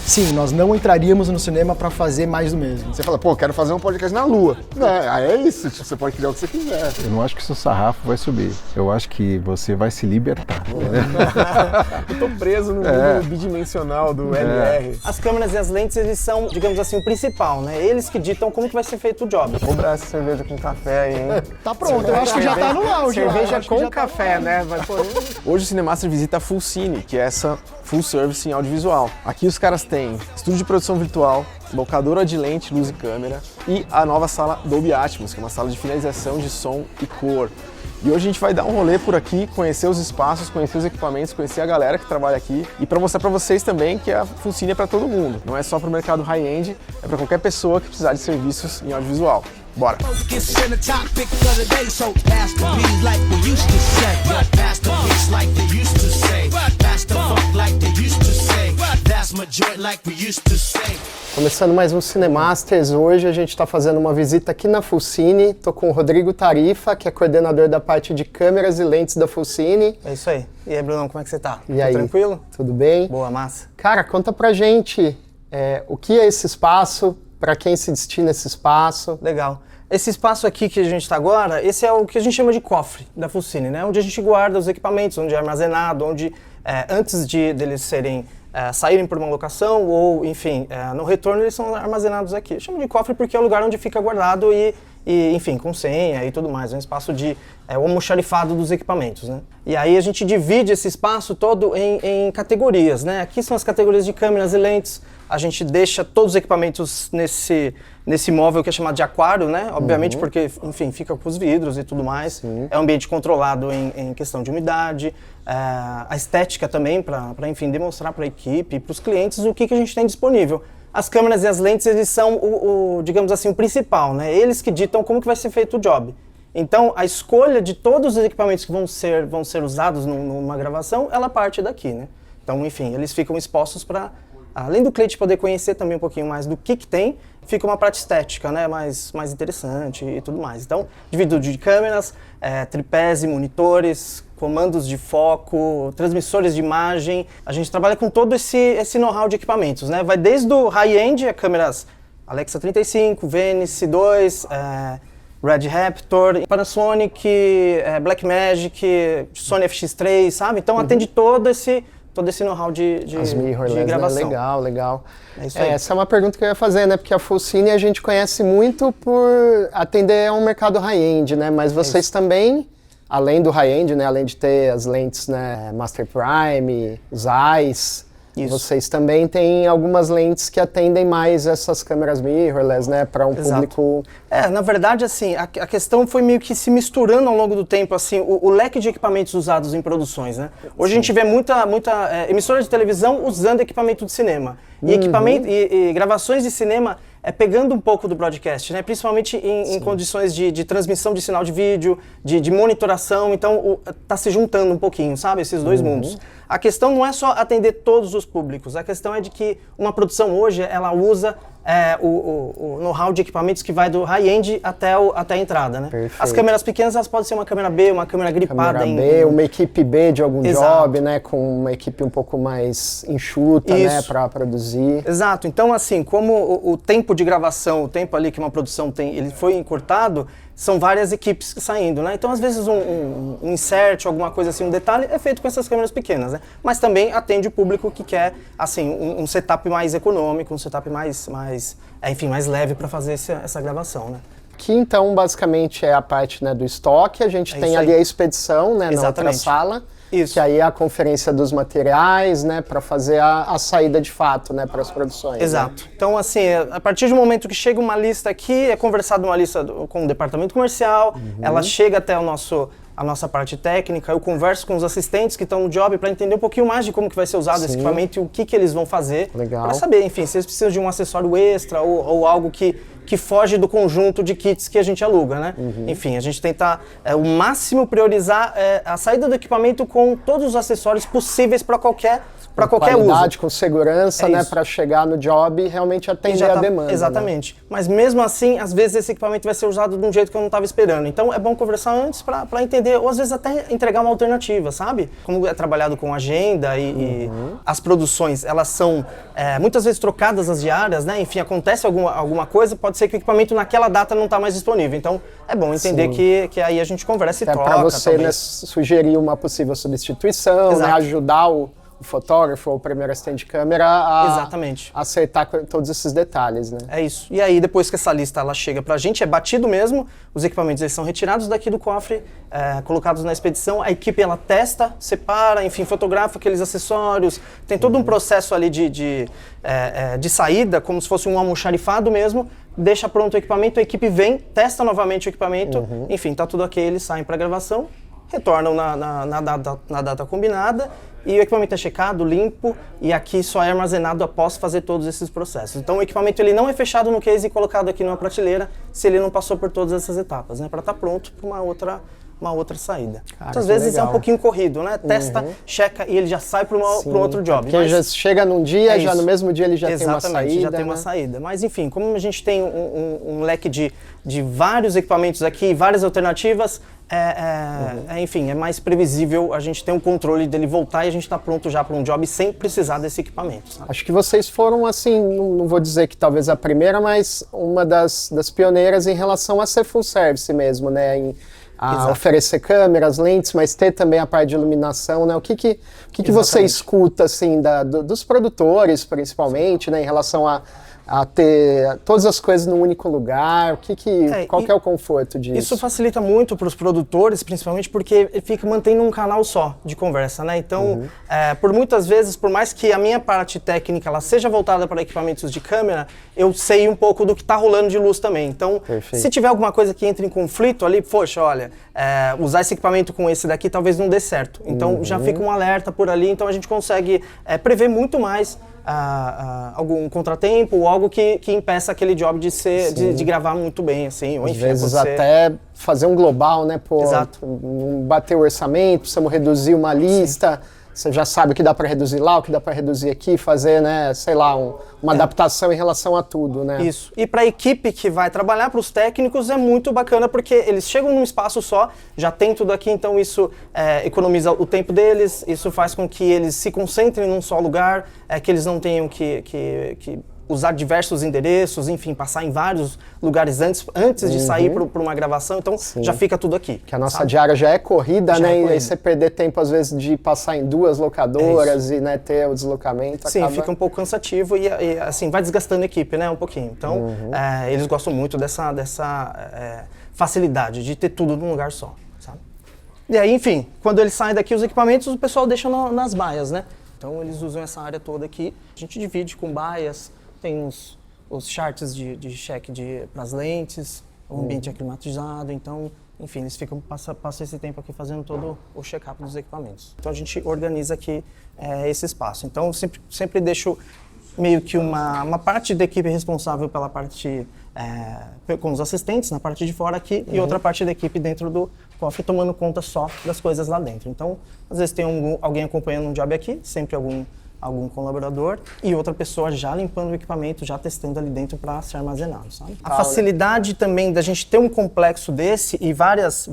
Sim, nós não entraríamos no cinema pra fazer mais do mesmo. Você fala, pô, quero fazer um podcast na Lua. Não, é isso, tipo, você pode criar o que você quiser. Eu não acho que seu sarrafo vai subir. Eu acho que você vai se libertar. Eu tô preso no mundo bidimensional do LR. As câmeras e as lentes, eles são, digamos assim, o principal, né? Eles que ditam como que vai ser feito o job. Cobrar essa cerveja com café aí, hein? Tá pronto, eu acho que já tá no lounge. Cerveja com café, né? Hoje o Cinemaster visita a Full Cine, que é essa full service em audiovisual. Aqui os caras têm estúdio de produção virtual, locadora de lente, luz e câmera e a nova sala Dolby Atmos, que é uma sala de finalização de som e cor. E hoje a gente vai dar um rolê por aqui, conhecer os espaços, conhecer os equipamentos, conhecer a galera que trabalha aqui e para mostrar para vocês também que a Full Cine é para todo mundo. Não é só para o mercado high-end, é para qualquer pessoa que precisar de serviços em audiovisual. Bora! Começando mais um Cinemasters, hoje a gente está fazendo uma visita aqui na Full Cine. Tô com o Rodrigo Tarifa, que é coordenador da parte de câmeras e lentes da Full Cine. É isso aí. E aí, Brunão, como é que você tá? E aí? Tranquilo? Tudo bem? Boa, massa. Cara, conta pra gente o que é esse espaço, para quem se destina esse espaço. Legal. Esse espaço aqui que a gente está agora, esse é o que a gente chama de cofre da Full Cine, né? Onde a gente guarda os equipamentos, onde é armazenado, onde antes deles saírem por uma locação ou, enfim, no retorno eles são armazenados aqui. Eu chamo de cofre porque é o lugar onde fica guardado e enfim, com senha e tudo mais. É um espaço de o almoxarifado dos equipamentos, né? E aí a gente divide esse espaço todo em categorias, né? Aqui são as categorias de câmeras e lentes. A gente deixa todos os equipamentos nesse móvel que é chamado de aquário, né? Obviamente porque, enfim, fica com os vidros e tudo mais. Sim. É um ambiente controlado em questão de umidade. A estética também, para enfim, demonstrar para a equipe e para os clientes o que a gente tem disponível. As câmeras e as lentes, eles são digamos assim, o principal, né? Eles que ditam como que vai ser feito o job. Então, a escolha de todos os equipamentos que vão ser usados numa gravação, ela parte daqui, né? Então, enfim, eles ficam expostos para, além do cliente poder conhecer também um pouquinho mais do que tem, fica uma parte estética, né, mais interessante e tudo mais. Então, dividido de câmeras, tripés e monitores, comandos de foco, transmissores de imagem. A gente trabalha com todo esse know-how de equipamentos, né? Vai desde o high-end, câmeras Alexa 35, Venice 2, Red Raptor, Panasonic, Blackmagic, Sony FX3, sabe? Então atende todo esse know-how de gravação. Né? Legal. É isso aí. Essa é uma pergunta que eu ia fazer, né? Porque a Full Cine a gente conhece muito por atender a um mercado high-end, né? Mas vocês também, além do high-end, né? Além de ter as lentes, né? Master Prime, Zeiss, vocês também têm algumas lentes que atendem mais essas câmeras mirrorless, né? Para um público... na verdade, assim, a questão foi meio que se misturando ao longo do tempo, assim, o leque de equipamentos usados em produções, né? Hoje a gente vê muita emissora de televisão usando equipamento de cinema. E equipamento e gravações de cinema pegando um pouco do broadcast, né? Principalmente em condições de transmissão de sinal de vídeo, de monitoração. Então, tá se juntando um pouquinho, sabe? Esses dois mundos. A questão não é só atender todos os públicos. A questão é de que uma produção hoje, ela usa o know-how de equipamentos que vai do high-end até a entrada, né? Perfeito. As câmeras pequenas, elas podem ser uma câmera B, uma câmera gripada. Uma equipe B de algum job, né? Com uma equipe um pouco mais enxuta, né? Para produzir. Exato. Então, assim, como o tempo de gravação, o tempo ali que uma produção tem, ele foi encurtado, são várias equipes saindo, né? Então, às vezes, um insert, alguma coisa assim, um detalhe, é feito com essas câmeras pequenas, né? Mas também atende o público que quer, assim, um setup mais econômico, um setup mais leve para fazer essa gravação, né? Que, então, basicamente é a parte, né, do estoque. A gente tem ali a expedição, né, na outra sala. Isso. Que aí é a conferência dos materiais, né, para fazer a saída de fato, né, para as produções. Exato. Né? Então, assim, a partir do momento que chega uma lista aqui, é conversado uma lista com o departamento comercial, ela chega até a nossa parte técnica, eu converso com os assistentes que estão no job para entender um pouquinho mais de como que vai ser usado esse equipamento e o que eles vão fazer. Legal. Para saber, enfim, se eles precisam de um acessório extra ou algo que foge do conjunto de kits que a gente aluga, né? Enfim, a gente tenta o máximo priorizar a saída do equipamento com todos os acessórios possíveis para qualquer para qualquer uso. Qualidade, com segurança, né, isso. para chegar no job e realmente atender a demanda. Exatamente. Né? Mas mesmo assim, às vezes esse equipamento vai ser usado de um jeito que eu não estava esperando. Então é bom conversar antes para entender, ou às vezes até entregar uma alternativa, sabe? Como é trabalhado com agenda e as produções, elas são muitas vezes trocadas as diárias, né? Enfim, acontece alguma coisa, pode ser que o equipamento naquela data não está mais disponível. Então é bom entender que aí a gente conversa e até troca. Para você, né, sugerir uma possível substituição, né, ajudar o fotógrafo ou o primeiro assistente de câmera a acertar todos esses detalhes, né? É isso. E aí, depois que essa lista ela chega pra gente, é batido mesmo, os equipamentos eles são retirados daqui do cofre, colocados na expedição, a equipe ela testa, separa, enfim, fotografa aqueles acessórios, tem todo um processo ali de saída, como se fosse um almoxarifado mesmo, deixa pronto o equipamento, a equipe vem, testa novamente o equipamento, enfim, tá tudo ok, eles saem pra gravação, retornam na data combinada, e o equipamento é checado, limpo, e aqui só é armazenado após fazer todos esses processos. Então o equipamento ele não é fechado no case e colocado aqui numa prateleira se ele não passou por todas essas etapas, né? Para estar pronto para uma outra saída. Muitas vezes legal. É um pouquinho corrido, né? Testa, checa e ele já sai para um outro job. Porque já chega num dia, já no mesmo dia ele já tem uma saída. Exatamente, já tem uma saída. Mas enfim, como a gente tem um leque de vários equipamentos aqui, várias alternativas, enfim, é mais previsível a gente ter um controle dele voltar e a gente está pronto já para um job sem precisar desse equipamento. Sabe? Acho que vocês foram, assim, não vou dizer que talvez a primeira, mas uma das pioneiras em relação a ser full service mesmo, né? A oferecer câmeras, lentes, mas ter também a parte de iluminação, né? O que você escuta, assim, dos produtores, principalmente, né? Em relação a ter todas as coisas num único lugar, qual que é o conforto disso? Isso facilita muito para os produtores, principalmente porque fica mantendo um canal só de conversa, né? Então, por muitas vezes, por mais que a minha parte técnica ela seja voltada para equipamentos de câmera, eu sei um pouco do que está rolando de luz também. Então, se tiver alguma coisa que entre em conflito ali, poxa, olha, usar esse equipamento com esse daqui talvez não dê certo. Então, já fica um alerta por ali, então a gente consegue prever muito mais algum contratempo ou algo que impeça aquele job de gravar muito bem, assim. Ou, às enfim, vezes até fazer um global, né? Bater o orçamento, precisamos reduzir uma lista, você já sabe o que dá para reduzir lá, o que dá para reduzir aqui, fazer, né, sei lá, uma adaptação em relação a tudo, né? Isso. E para a equipe que vai trabalhar, para os técnicos, é muito bacana porque eles chegam num espaço só, já tem tudo aqui, então isso economiza o tempo deles, isso faz com que eles se concentrem num só lugar, que eles não tenham que usar diversos endereços, enfim, passar em vários lugares antes de sair para uma gravação, então já fica tudo aqui. Que a nossa diária já é corrida, né? E aí você perder tempo, às vezes, de passar em 2 locadoras e, né, ter o deslocamento. Sim, fica um pouco cansativo e assim, vai desgastando a equipe, né, um pouquinho. Então, eles gostam muito dessa facilidade de ter tudo num lugar só, sabe? E aí, enfim, quando eles saem daqui, os equipamentos, o pessoal deixa nas baias, né? Então, eles usam essa área toda aqui. A gente divide com baias. Tem os charts de check para as lentes, o ambiente climatizado, então, enfim, eles passam esse tempo aqui fazendo todo o check-up dos equipamentos. Então a gente organiza aqui esse espaço. Então sempre deixo meio que uma parte da equipe responsável pela parte com os assistentes na parte de fora aqui e outra parte da equipe dentro do cofre tomando conta só das coisas lá dentro. Então, às vezes tem alguém acompanhando um job aqui, sempre algum colaborador e outra pessoa já limpando o equipamento, já testando ali dentro para ser armazenado, sabe? A facilidade também da gente ter um complexo desse e vários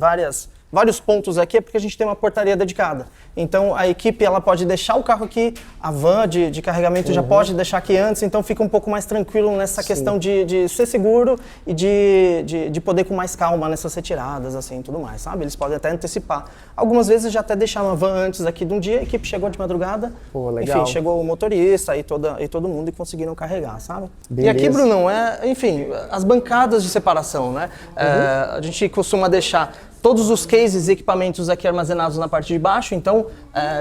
pontos aqui é porque a gente tem uma portaria dedicada. Então a equipe ela pode deixar o carro aqui, a van de carregamento já pode deixar aqui antes, então fica um pouco mais tranquilo nessa questão de ser seguro e de poder ir com mais calma nessas retiradas assim e tudo mais, sabe? Eles podem até antecipar. Algumas vezes já até deixar uma van antes aqui de um dia, a equipe chegou de madrugada, enfim, chegou o motorista e todo mundo e conseguiram carregar, sabe? Beleza. E aqui, Brunão, enfim, as bancadas de separação, né? A gente costuma deixar todos os cases e equipamentos aqui armazenados na parte de baixo, então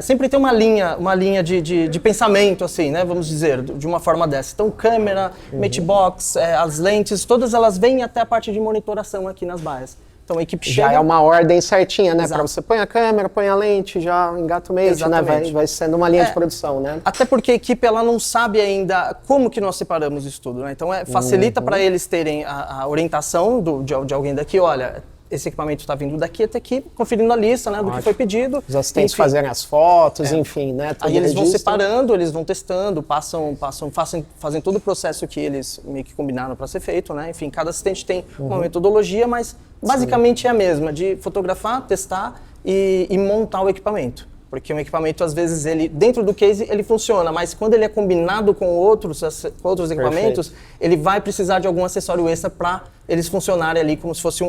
sempre tem uma linha de pensamento, assim, né, vamos dizer, de uma forma dessa. Então câmera, matchbox, as lentes, todas elas vêm até a parte de monitoração aqui nas baias. Então a equipe chega... Já é uma ordem certinha, né, para você põe a câmera, põe a lente, já engata o mate, né, vai sendo uma linha de produção, né. Até porque a equipe ela não sabe ainda como que nós separamos isso tudo, né, então facilita para eles terem a orientação de alguém daqui, olha, esse equipamento está vindo daqui até aqui, conferindo a lista, né, do que foi pedido. Os assistentes Enfim, fazerem as fotos, enfim, né? todo Aí eles vão registro. separando, eles vão testando, fazem todo o processo que eles meio que combinaram para ser feito, né? Enfim, cada assistente tem uma metodologia, mas basicamente é a mesma, de fotografar, testar e montar o equipamento. Porque um equipamento, às vezes, ele dentro do case ele funciona, mas quando ele é combinado com outros equipamentos, ele vai precisar de algum acessório extra para eles funcionarem ali como se fosse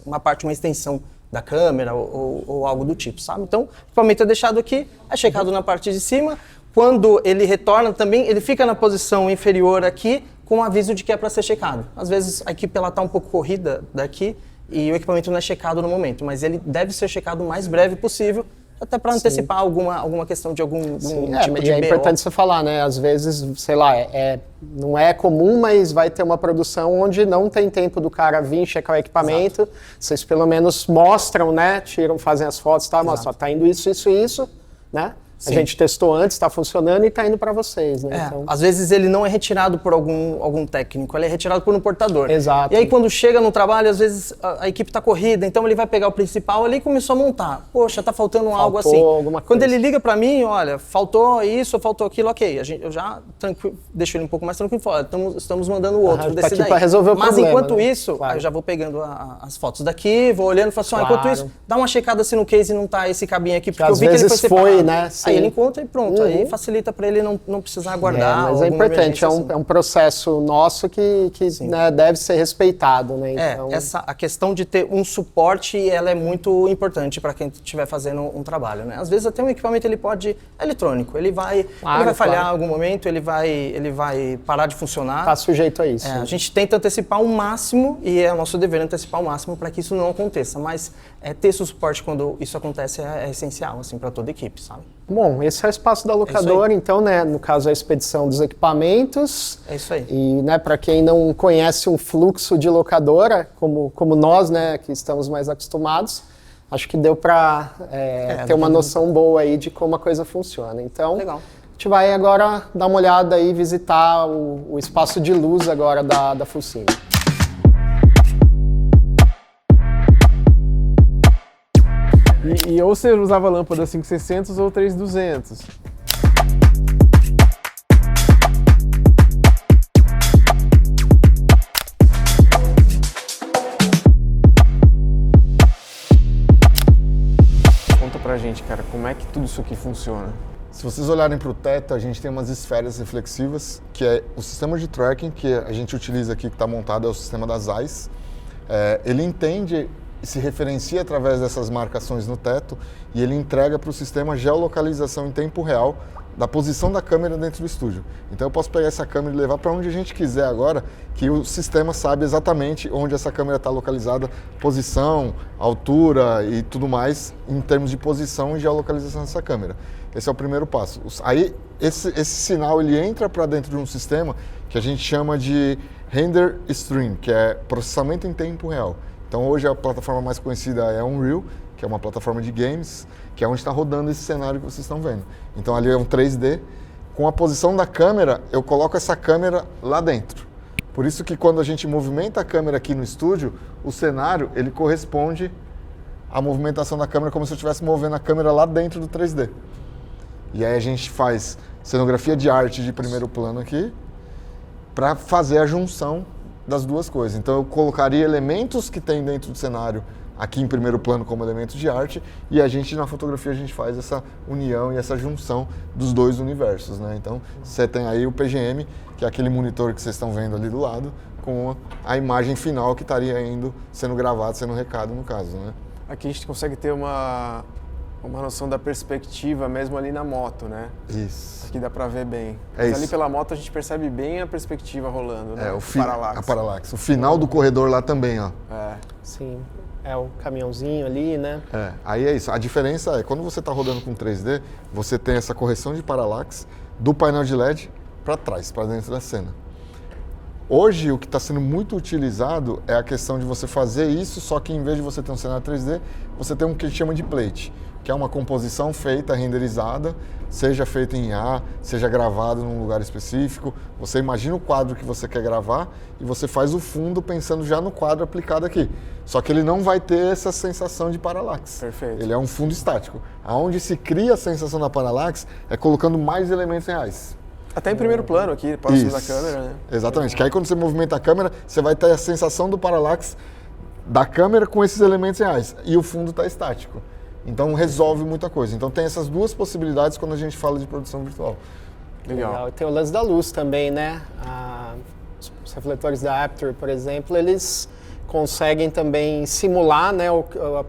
uma parte, uma extensão da câmera ou algo do tipo, sabe? Então, o equipamento é deixado aqui, é checado na parte de cima. Quando ele retorna também, ele fica na posição inferior aqui com o aviso de que é para ser checado. Às vezes, a equipe está um pouco corrida daqui, e o equipamento não é checado no momento, mas ele deve ser checado o mais breve possível, até para antecipar alguma questão de algum tipo de é BO. importante você falar, né? Às vezes, sei lá, não é comum, mas vai ter uma produção onde não tem tempo do cara vir checar o equipamento. Exato. Vocês pelo menos mostram, né? Fazem as fotos, tá? Mostram, tá indo isso, né? Sim. A gente testou antes, está funcionando e está indo para vocês, né? Então... Às vezes ele não é retirado por algum técnico, ele é retirado por um portador. Exato. E aí quando chega no trabalho, às vezes a equipe está corrida, então ele vai pegar o principal ali e começou a montar. Poxa, tá faltando algo assim. Alguma coisa. Quando ele liga para mim, olha, faltou isso, faltou aquilo, ok. Eu já deixo ele um pouco mais tranquilo e falo, estamos mandando o outro desse daí. Para resolver o problema. Mas enquanto né? isso, claro. eu já vou pegando as fotos daqui, vou olhando e falo assim, enquanto isso, dá uma checada se no case não tá esse cabinho aqui, porque eu vi que ele foi separado. Né? Aí ele encontra e pronto. Aí facilita para ele não precisar aguardar. Mas é importante, é um processo nosso que né, deve ser respeitado. Né? Então... a questão de ter um suporte, ela é muito importante para quem estiver fazendo um trabalho. Né? Às vezes até um equipamento ele pode eletrônico, ele vai falhar em algum momento, ele vai parar de funcionar. Está sujeito a isso. A gente tenta antecipar o máximo, e é o nosso dever antecipar o máximo para que isso não aconteça, mas ter esse suporte quando isso acontece é essencial assim, para toda a equipe, sabe? Bom, esse é o espaço da locadora, então, né, no caso a expedição dos equipamentos. É isso aí. E, né, para quem não conhece um fluxo de locadora, como nós, né, que estamos mais acostumados, acho que deu para ter uma noção boa aí de como a coisa funciona. Então, legal. A gente vai agora dar uma olhada e visitar o espaço de luz agora da Fullcine. E ou você usava lâmpada 5600 ou 3200. Conta pra gente, cara, como é que tudo isso aqui funciona? Se vocês olharem para o teto, a gente tem umas esferas reflexivas, que é o sistema de tracking que a gente utiliza aqui, que está montado, é o sistema das eyes. Ele entende e se referencia através dessas marcações no teto e ele entrega para o sistema geolocalização em tempo real da posição da câmera dentro do estúdio. Então eu posso pegar essa câmera e levar para onde a gente quiser agora, que o sistema sabe exatamente onde essa câmera está localizada, posição, altura e tudo mais, em termos de posição e geolocalização dessa câmera. Esse é o primeiro passo. Aí esse sinal ele entra para dentro de um sistema que a gente chama de Render Stream, que é processamento em tempo real. Então hoje a plataforma mais conhecida é Unreal, que é uma plataforma de games, que é onde está rodando esse cenário que vocês estão vendo. Então ali é um 3D. Com a posição da câmera, eu coloco essa câmera lá dentro. Por isso que quando a gente movimenta a câmera aqui no estúdio, o cenário ele corresponde à movimentação da câmera como se eu estivesse movendo a câmera lá dentro do 3D. E aí a gente faz cenografia de arte de primeiro plano aqui para fazer a junção das duas coisas. Então eu colocaria elementos que tem dentro do cenário aqui em primeiro plano como elementos de arte e a gente na fotografia a gente faz essa união e essa junção dos dois universos, né? Então você tem aí o PGM, que é aquele monitor que vocês estão vendo ali do lado, com a imagem final que estaria sendo gravado, sendo recado no caso, né? Aqui a gente consegue ter uma noção da perspectiva mesmo ali na moto, né? Isso. Aqui dá pra ver bem. É Mas isso. ali pela moto a gente percebe bem a perspectiva rolando, né? A Parallax. O final do corredor lá também, ó. Sim, é o caminhãozinho ali, né? Aí é isso. A diferença é, quando você está rodando com 3D, você tem essa correção de Parallax do painel de LED para trás, para dentro da cena. Hoje, o que está sendo muito utilizado é a questão de você fazer isso, só que em vez de você ter um cenário 3D, você tem um que a gente chama de plate. que é uma composição feita, renderizada, seja feita em IA, seja gravado num lugar específico. Você imagina o quadro que você quer gravar e você faz o fundo pensando já no quadro aplicado aqui. Só que ele não vai ter essa sensação de parallax. Perfeito. Ele é um fundo estático. Aonde se cria a sensação da parallax é colocando mais elementos reais. Até em primeiro plano aqui, próximo da Isso. câmera, né? Exatamente. Que aí quando você movimenta a câmera, você vai ter a sensação do parallax da câmera com esses elementos reais. E o fundo está estático. Então resolve muita coisa. Então tem essas duas possibilidades quando a gente fala de produção virtual. Legal. E tem o lance da luz também, né? Os refletores da Aperture, por exemplo, eles conseguem também simular, né,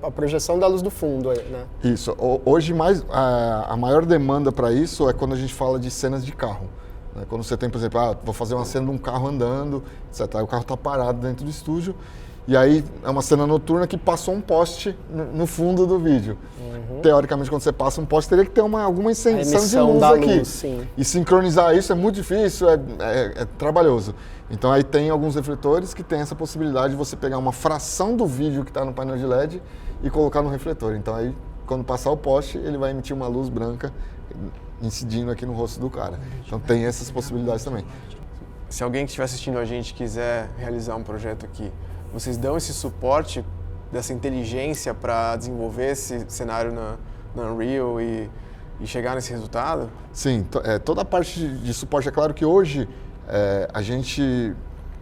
a projeção da luz do fundo, né? Isso. Hoje a maior demanda para isso é quando a gente fala de cenas de carro. Né? Quando você tem, por exemplo, vou fazer uma cena de um carro andando, etc. Aí o carro está parado dentro do estúdio. E aí é uma cena noturna que passou um poste no fundo do vídeo. Teoricamente, quando você passa um poste, teria que ter alguma inserção de luz aqui. Luz, sim. E sincronizar isso é muito difícil, é trabalhoso. Então aí tem alguns refletores que tem essa possibilidade de você pegar uma fração do vídeo que está no painel de LED e colocar no refletor. Então aí, quando passar o poste, ele vai emitir uma luz branca incidindo aqui no rosto do cara. Então tem essas possibilidades também. Se alguém que estiver assistindo a gente quiser realizar um projeto aqui, vocês dão esse suporte dessa inteligência para desenvolver esse cenário na Unreal e chegar nesse resultado? Sim, toda a parte de suporte. É claro que hoje a gente,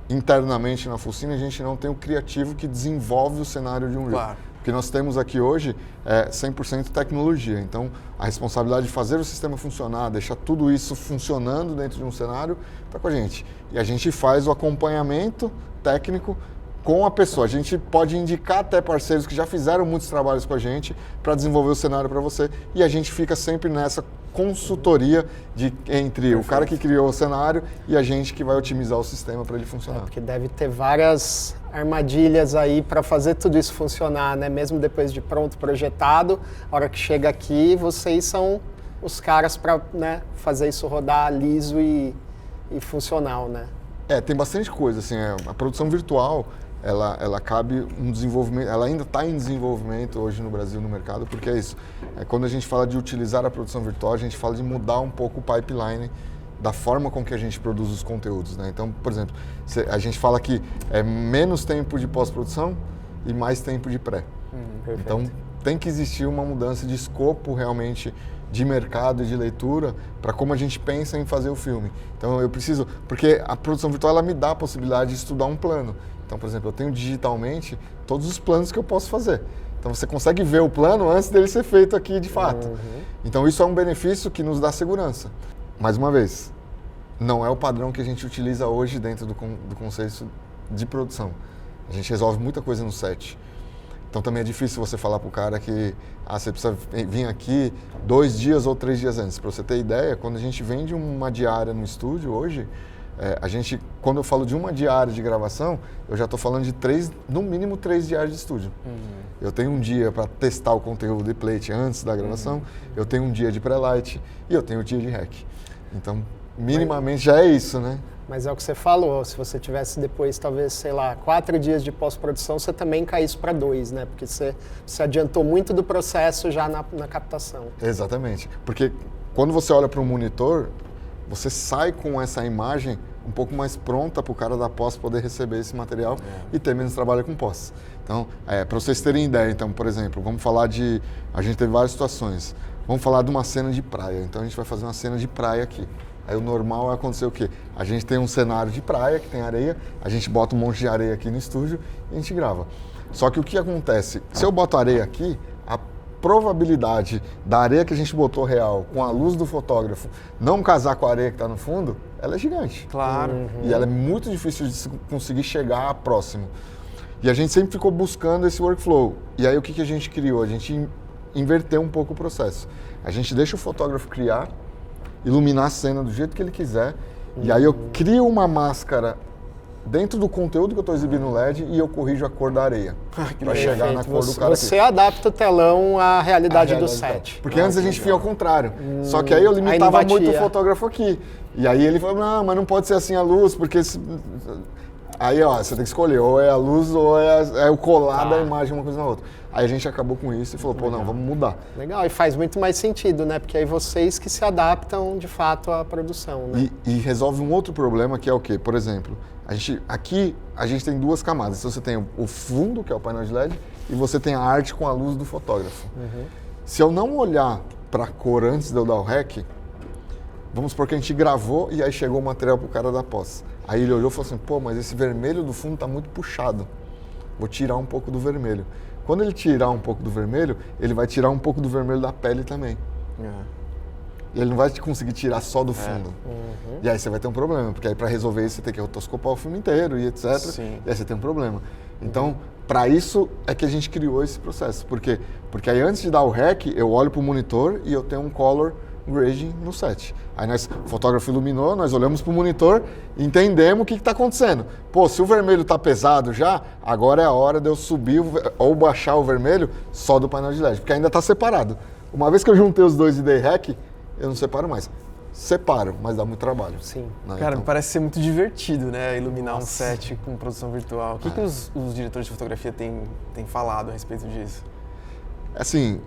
internamente na Fullcine, a gente não tem o criativo que desenvolve o cenário de Unreal. Claro. O que nós temos aqui hoje é 100% tecnologia. Então, a responsabilidade de fazer o sistema funcionar, deixar tudo isso funcionando dentro de um cenário, está com a gente. E a gente faz o acompanhamento técnico com a pessoa. A gente pode indicar até parceiros que já fizeram muitos trabalhos com a gente para desenvolver o cenário para você, e a gente fica sempre nessa consultoria entre o cara que criou o cenário e a gente que vai otimizar o sistema para ele funcionar. Porque deve ter várias armadilhas aí para fazer tudo isso funcionar, né? Mesmo depois de pronto, projetado, a hora que chega aqui, vocês são os caras para, né, fazer isso rodar liso e funcional, né? Tem bastante coisa, assim, a produção virtual, ela cabe um desenvolvimento, ela ainda está em desenvolvimento hoje no Brasil, no mercado, porque é isso. Quando a gente fala de utilizar a produção virtual, a gente fala de mudar um pouco o pipeline da forma com que a gente produz os conteúdos, né? Então, por exemplo, a gente fala que é menos tempo de pós-produção e mais tempo de pré. Então, tem que existir uma mudança de escopo realmente de mercado e de leitura para como a gente pensa em fazer o filme. Então, eu preciso... Porque a produção virtual, ela me dá a possibilidade de estudar um plano. Então, por exemplo, eu tenho digitalmente todos os planos que eu posso fazer. Então, você consegue ver o plano antes dele ser feito aqui de fato. Então, isso é um benefício que nos dá segurança. Mais uma vez, não é o padrão que a gente utiliza hoje dentro do conceito de produção. A gente resolve muita coisa no set. Então, também é difícil você falar para o cara que você precisa vir aqui 2 dias ou 3 dias antes. Para você ter ideia, quando a gente vende uma diária no estúdio hoje, quando eu falo de uma diária de gravação, eu já estou falando de no mínimo 3 diárias de estúdio. Eu tenho um dia para testar o conteúdo de plate antes da gravação, eu tenho um dia de pré-light e eu tenho um dia de rec. Então, minimamente já é isso, né? Mas é o que você falou, se você tivesse depois, talvez, sei lá, 4 dias de pós-produção, você também caísse para 2, né? Porque você adiantou muito do processo já na captação. Exatamente. Porque quando você olha para um monitor, você sai com essa imagem um pouco mais pronta para o cara da pós poder receber esse material e ter menos trabalho com pós. Então, para vocês terem ideia, então, por exemplo, vamos falar a gente teve várias situações. Vamos falar de uma cena de praia. Então, a gente vai fazer uma cena de praia aqui. Aí o normal é acontecer o quê? A gente tem um cenário de praia, que tem areia, a gente bota um monte de areia aqui no estúdio e a gente grava. Só que o que acontece? Se eu boto areia aqui, a probabilidade da areia que a gente botou real com a luz do fotógrafo não casar com a areia que está no fundo, ela é gigante. Claro. E ela é muito difícil de conseguir chegar próximo. E a gente sempre ficou buscando esse workflow. E aí o que a gente criou? A gente inverteu um pouco o processo. A gente deixa o fotógrafo criar, iluminar a cena do jeito que ele quiser, e aí eu crio uma máscara dentro do conteúdo que eu estou exibindo no LED e eu corrijo a cor da areia para chegar na cor do cara. Você adapta o telão à realidade do set. Porque antes a gente vinha ao contrário. Só que aí eu limitava muito o fotógrafo aqui. E aí ele falou, não, mas não pode ser assim a luz, porque... Aí, ó, você tem que escolher, ou é a luz ou é o colar da imagem, uma coisa na outra. Aí a gente acabou com isso e falou, pô, não, vamos mudar. Legal, e faz muito mais sentido, né? Porque aí vocês que se adaptam de fato à produção, né? E resolve um outro problema que é o quê? Por exemplo, aqui a gente tem 2 camadas. Então você tem o fundo, que é o painel de LED, e você tem a arte com a luz do fotógrafo. Se eu não olhar para a cor antes de eu dar o REC, vamos supor que a gente gravou e aí chegou o material pro cara da pós. Aí ele olhou e falou assim, pô, mas esse vermelho do fundo tá muito puxado. Vou tirar um pouco do vermelho. Quando ele tirar um pouco do vermelho, ele vai tirar um pouco do vermelho da pele também. E ele não vai conseguir tirar só do fundo. E aí você vai ter um problema, porque aí para resolver isso você tem que rotoscopar o filme inteiro e etc. Sim. E aí você tem um problema. Então, para isso é que a gente criou esse processo. Por quê? Porque aí antes de dar o REC, eu olho para o monitor e eu tenho um color grading no set. Aí o fotógrafo iluminou, nós olhamos para o monitor e entendemos o que está acontecendo. Pô, se o vermelho está pesado já, agora é a hora de eu subir ou baixar o vermelho só do painel de LED, porque ainda está separado. Uma vez que eu juntei os dois e dei REC, eu não separo mais. Separo, mas dá muito trabalho. Sim. Né? Cara, Então, parece ser muito divertido, né? Iluminar um set com produção virtual. O que os diretores de fotografia têm falado a respeito disso? assim,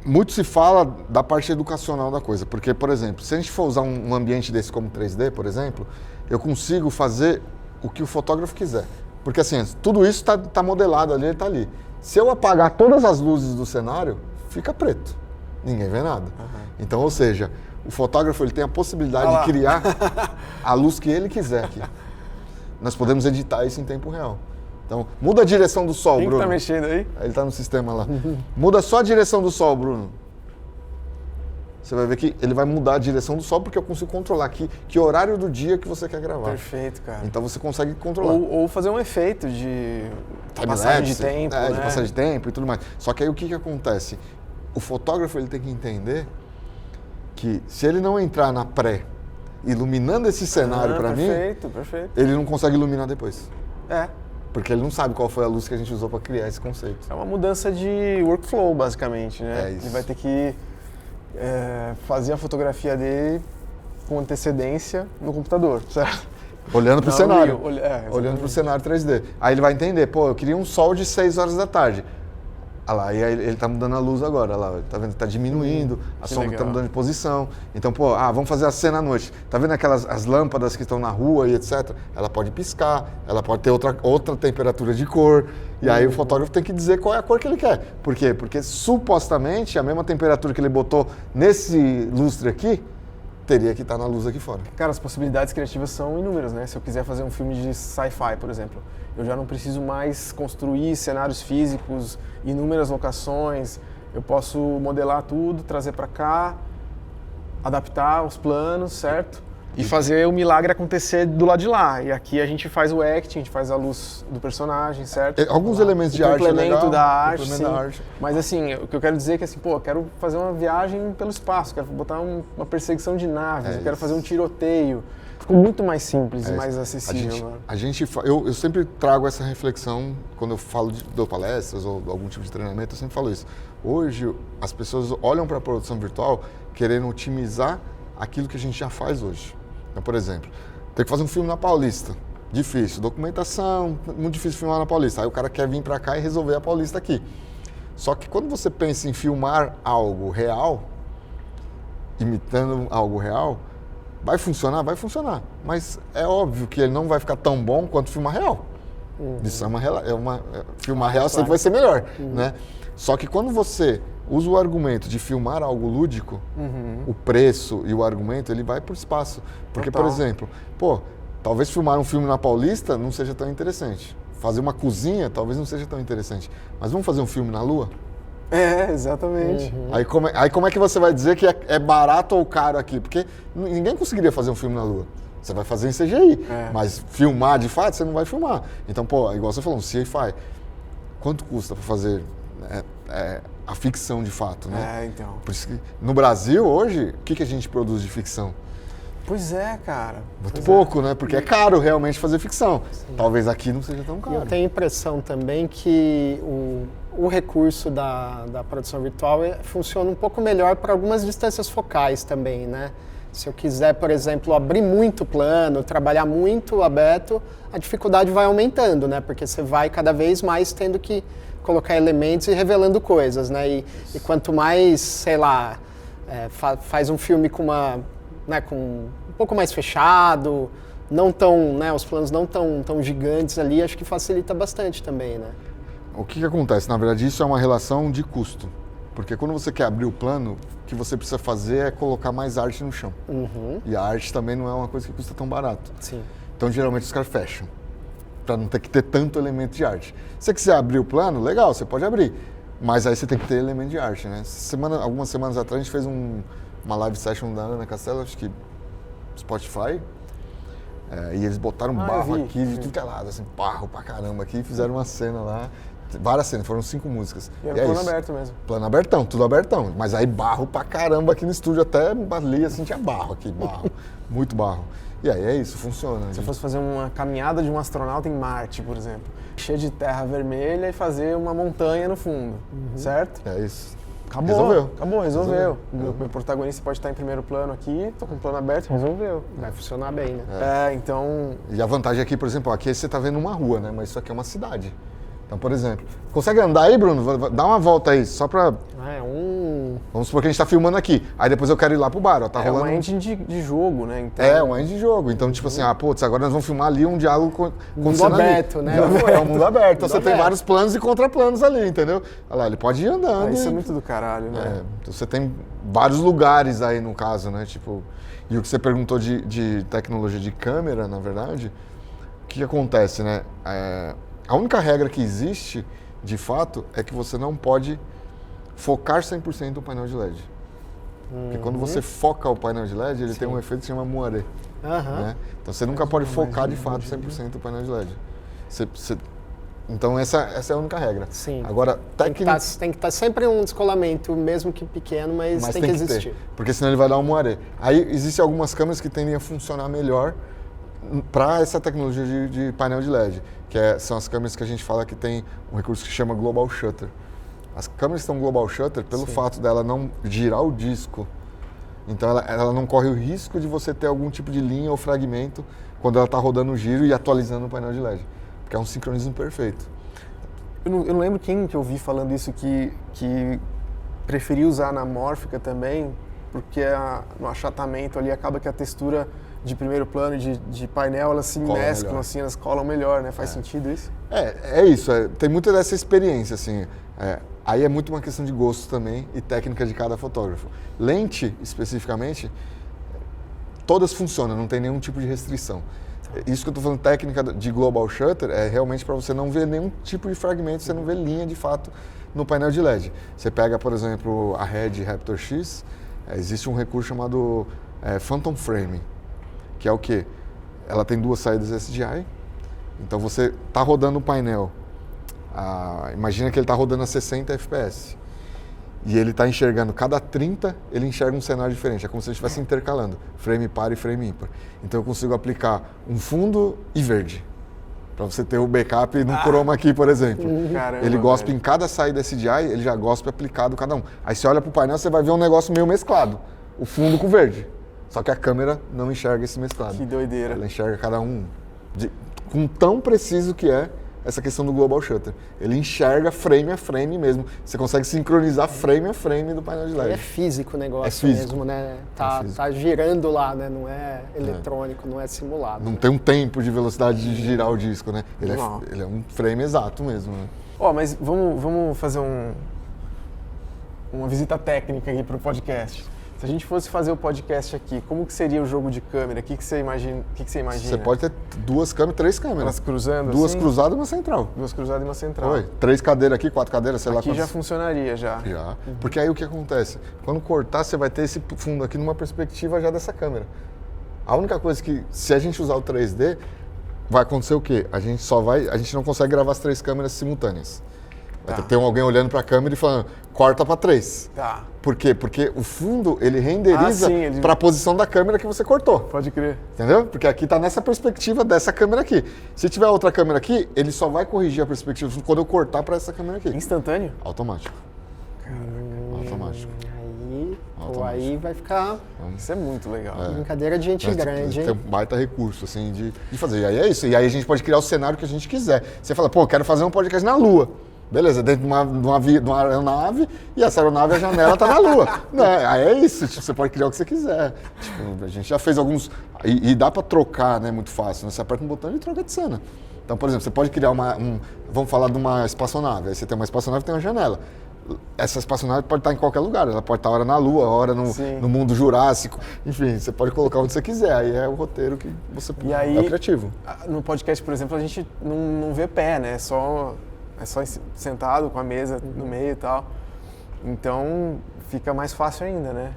muito se fala da parte educacional da coisa, porque, por exemplo, se a gente for usar um ambiente desse como 3D, por exemplo, eu consigo fazer o que o fotógrafo quiser. Porque assim, tudo isso está modelado ali, ele está ali. Se eu apagar todas as luzes do cenário, fica preto. Ninguém vê nada. Então, ou seja, o fotógrafo ele tem a possibilidade de criar a luz que ele quiser aqui. Nós podemos editar isso em tempo real. Então, muda a direção do sol, Quem Bruno. que tá mexendo aí? Ele está no sistema lá. Muda só a direção do sol, Bruno. Você vai ver que ele vai mudar a direção do sol porque eu consigo controlar que horário do dia que você quer gravar. Perfeito, cara. Então você consegue controlar. Ou fazer um efeito de Time passagem de lapse, tempo, de né? passagem de tempo e tudo mais. Só que aí o que acontece? O fotógrafo ele tem que entender que se ele não entrar na pré iluminando esse cenário para mim, Perfeito. ele não consegue iluminar depois. É. Porque ele não sabe qual foi a luz que a gente usou para criar esse conceito. É uma mudança de workflow, basicamente, né? É isso. Ele vai ter que fazer a fotografia dele com antecedência no computador, certo? Olhando para o Não, cenário. olhando Para o cenário 3D. Aí ele vai entender, pô, eu queria um sol de 6 horas da tarde. Olha lá, e aí ele tá mudando a luz agora, olha lá, tá vendo? Tá diminuindo, a sombra legal. tá mudando de posição. Então, pô, vamos fazer a cena à noite. Tá vendo as lâmpadas que estão na rua e etc? Ela pode piscar, ela pode ter outra temperatura de cor. E aí o fotógrafo tem que dizer qual é a cor que ele quer. Por quê? Porque supostamente a mesma temperatura que ele botou nesse lustre aqui, teria que estar na luz aqui fora. Cara, as possibilidades criativas são inúmeras, né? Se eu quiser fazer um filme de sci-fi, por exemplo, eu já não preciso mais construir cenários físicos, inúmeras locações, eu posso modelar tudo, trazer para cá, adaptar os planos, certo? E fazer o milagre acontecer do lado de lá. E aqui a gente faz o acting, a gente faz a luz do personagem, certo? Alguns elementos de arte complemento legal, da arte, complemento sim. da arte. Mas assim, o que eu quero dizer é que assim, pô, eu quero fazer uma viagem pelo espaço, quero botar uma perseguição de naves, eu quero fazer um tiroteio. Ficou muito mais simples e mais acessível. Eu sempre trago essa reflexão quando eu falo dou palestras ou algum tipo de treinamento, eu sempre falo isso. Hoje as pessoas olham para a produção virtual querendo otimizar aquilo que a gente já faz hoje. Então, por exemplo, tem que fazer um filme na Paulista. Difícil. Documentação, muito difícil filmar na Paulista. Aí o cara quer vir para cá e resolver a Paulista aqui. Só que quando você pensa em filmar algo real, imitando algo real, vai funcionar? Vai funcionar. Mas é óbvio que ele não vai ficar tão bom quanto filmar real. Isso filmar real sempre vai ser melhor, né? Só que quando você usa o argumento de filmar algo lúdico, o preço e o argumento, ele vai para o espaço. Porque, por exemplo, talvez filmar um filme na Paulista não seja tão interessante. Fazer uma cozinha talvez não seja tão interessante. Mas vamos fazer um filme na Lua? Exatamente. Aí como é que você vai dizer que é barato ou caro aqui? Porque ninguém conseguiria fazer um filme na Lua. Você vai fazer em CGI, mas filmar de fato você não vai filmar. Então, igual você falou, um sci-fi, quanto custa para fazer a ficção de fato, né? Então. Por isso que no Brasil, hoje, o que a gente produz de ficção? Pois é, cara. Muito pouco, né? Porque é caro realmente fazer ficção. Sim. Talvez aqui não seja tão caro. Eu tenho a impressão também que o recurso da produção virtual funciona um pouco melhor para algumas distâncias focais também, né? Se eu quiser, por exemplo, abrir muito plano, trabalhar muito aberto, a dificuldade vai aumentando, né? Porque você vai cada vez mais tendo que colocar elementos e revelando coisas, né? E quanto mais, sei lá, faz um filme com com um pouco mais fechado, não tão, né, os planos não tão gigantes ali, acho que facilita bastante também, né? O que acontece? Na verdade, isso é uma relação de custo. Porque quando você quer abrir o plano, o que você precisa fazer é colocar mais arte no chão. E a arte também não é uma coisa que custa tão barato. Sim. Então, geralmente, os caras fecham, para não ter que ter tanto elemento de arte. Se você quiser abrir o plano, legal, você pode abrir. Mas aí você tem que ter elemento de arte, né? Algumas semanas atrás, a gente fez uma live session da Ana Castela, acho que Spotify. E eles botaram barro aqui de tudo que é lado, assim, barro pra caramba aqui, e fizeram uma cena lá. Várias cenas, foram 5 músicas. E era plano aberto mesmo. Plano abertão, tudo abertão. Mas aí barro pra caramba aqui no estúdio, até ali assim tinha barro aqui, barro. Muito barro. E aí é isso, funciona. Se eu fosse fazer uma caminhada de um astronauta em Marte, por exemplo, cheia de terra vermelha e fazer uma montanha no fundo, certo? É isso. Resolveu. Meu protagonista pode estar em primeiro plano aqui, tô com o plano aberto, resolveu. Vai funcionar bem, né? Então... E a vantagem aqui, por exemplo, aqui você tá vendo uma rua, né? Mas isso aqui é uma cidade. Então, por exemplo, consegue andar aí, Bruno? Dá uma volta aí, só pra... Vamos supor que a gente tá filmando aqui. Aí depois eu quero ir lá pro bar, ó. Tá rolando... uma engine de jogo, né? Então... É, uma engine de jogo. Então, tipo assim, agora nós vamos filmar ali um diálogo mundo aberto, né? É um mundo aberto. Então você tem vários planos e contraplanos ali, entendeu? Olha lá, ele pode ir andando. Isso é muito do caralho, né? Então você tem vários lugares aí, no caso, né? Tipo, e o que você perguntou de tecnologia de câmera, na verdade, o que acontece, né? A única regra que existe, de fato, é que você não pode focar 100% o painel de LED. Porque quando você foca o painel de LED, ele tem um efeito que se chama moiré. Né? Então você nunca pode focar de fato 100% o painel de LED. Então essa é a única regra. Sim. Agora, tem que estar sempre um descolamento, mesmo que pequeno, mas tem que existir. Ter, porque senão ele vai dar um moiré. Aí existem algumas câmeras que tendem a funcionar melhor para essa tecnologia de painel de LED, são as câmeras que a gente fala que tem um recurso que chama Global Shutter. As câmeras estão Global Shutter pelo fato dela não girar o disco, então ela não corre o risco de você ter algum tipo de linha ou fragmento quando ela está rodando o giro e atualizando o painel de LED, porque é um sincronismo perfeito. Eu não lembro quem que eu vi falando isso, que preferia usar anamórfica também, porque no achatamento ali acaba que a textura de primeiro plano de painel, elas se mesclam, assim, elas colam melhor, né? Faz sentido isso? É isso, tem muita dessa experiência, assim. Aí é muito uma questão de gosto também e técnica de cada fotógrafo. Lente, especificamente, todas funcionam, não tem nenhum tipo de restrição. Isso que eu estou falando, técnica de Global Shutter, é realmente para você não ver nenhum tipo de fragmento, você não vê linha de fato no painel de LED. Você pega, por exemplo, a Red Raptor X, existe um recurso chamado Phantom Frame, que é o quê? Ela tem 2 saídas SDI, então você está rodando o painel, imagina que ele está rodando a 60 FPS, e ele está enxergando, cada 30 ele enxerga um cenário diferente, é como se ele estivesse intercalando, frame par e frame ímpar. Então eu consigo aplicar um fundo e verde, para você ter o backup no chroma key, por exemplo. Caramba, ele gospe em cada saída SDI, ele já gospe aplicado cada um. Aí você olha para o painel, você vai ver um negócio meio mesclado, o fundo com o verde. Só que a câmera não enxerga esse mesclado. Que doideira. Ela enxerga cada um com tão preciso que é essa questão do Global Shutter. Ele enxerga frame a frame mesmo. Você consegue sincronizar frame a frame do painel de LED. É físico o negócio físico. mesmo, né? Tá girando lá, né? Não é eletrônico, não é simulado. Não tem um tempo de velocidade de girar o disco, né? Ele é um frame exato mesmo, né? Mas vamos fazer uma visita técnica aqui para o podcast. Se a gente fosse fazer o podcast aqui, como que seria o jogo de câmera? O que você imagina? Você pode ter 2 câmeras, 3 câmeras. Elas cruzando 2 assim? cruzadas e uma central. 2 cruzadas e uma central. 3 cadeiras aqui, 4 cadeiras, sei lá quantas. Aqui já funcionaria, já. Porque aí o que acontece? Quando cortar, você vai ter esse fundo aqui numa perspectiva já dessa câmera. A única coisa que, se a gente usar o 3D, vai acontecer o quê? A gente não consegue gravar as 3 câmeras simultâneas. Vai ter alguém olhando para a câmera e falando, corta para 3. Tá. Por quê? Porque o fundo, ele renderiza para a posição da câmera que você cortou. Pode crer. Entendeu? Porque aqui está nessa perspectiva dessa câmera aqui. Se tiver outra câmera aqui, ele só vai corrigir a perspectiva do fundo quando eu cortar para essa câmera aqui. Instantâneo? Automático. Automático. Aí vai ficar... Isso é muito legal. Brincadeira de gente grande, hein? Tem um baita recurso, assim, de fazer. E aí é isso. E aí a gente pode criar o cenário que a gente quiser. Você fala, quero fazer um podcast na Lua. Beleza, dentro de uma aeronave e essa aeronave, a janela tá na Lua. Não, aí é isso, tipo, você pode criar o que você quiser. Tipo, a gente já fez alguns... E dá para trocar, né, muito fácil. Né? Você aperta um botão e troca de cena. Então, por exemplo, você pode criar vamos falar de uma espaçonave. Aí você tem uma espaçonave e tem uma janela. Essa espaçonave pode estar em qualquer lugar. Ela pode estar hora na Lua, hora no mundo jurássico. Enfim, você pode colocar onde você quiser. Aí é o roteiro que você é criativo. No podcast, por exemplo, a gente não vê pé, né? É só sentado com a mesa no meio e tal. Então, fica mais fácil ainda, né?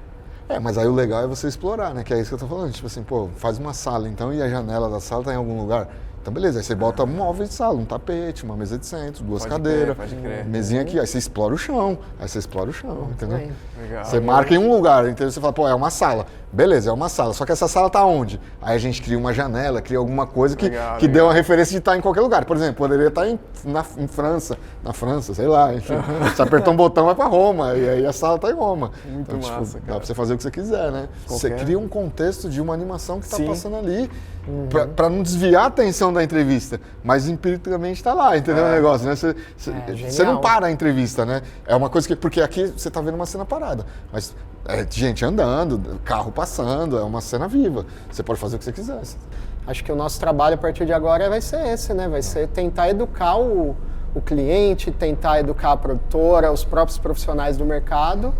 Mas aí o legal é você explorar, né? Que é isso que eu tô falando. Tipo assim, pô, faz uma sala então e a janela da sala tá em algum lugar. Então beleza, aí você bota um móvel de sala, um tapete, uma mesa de centro, duas cadeiras, mesinha aqui, aí você explora o chão, entendeu? Legal. Você marca em um lugar, entendeu? Você fala, pô, é uma sala. Beleza, é uma sala, só que essa sala tá onde? Aí a gente cria uma janela, cria alguma coisa que dê uma referência de estar em qualquer lugar. Por exemplo, poderia estar na França, sei lá, enfim. Você apertar um botão, vai pra Roma, e aí a sala tá em Roma. Muito então, massa, dá pra você fazer o que você quiser, né? Você cria um contexto de uma animação que tá passando ali, pra não desviar a atenção da entrevista, mas empiricamente tá lá, entendeu o negócio, né? Você não para a entrevista, né? É uma coisa que... Porque aqui você tá vendo uma cena parada, mas é gente andando, carro passando, é uma cena viva. Você pode fazer o que você quiser. Acho que o nosso trabalho a partir de agora vai ser esse, né? Vai ser tentar educar o cliente, tentar educar a produtora, os próprios profissionais do mercado,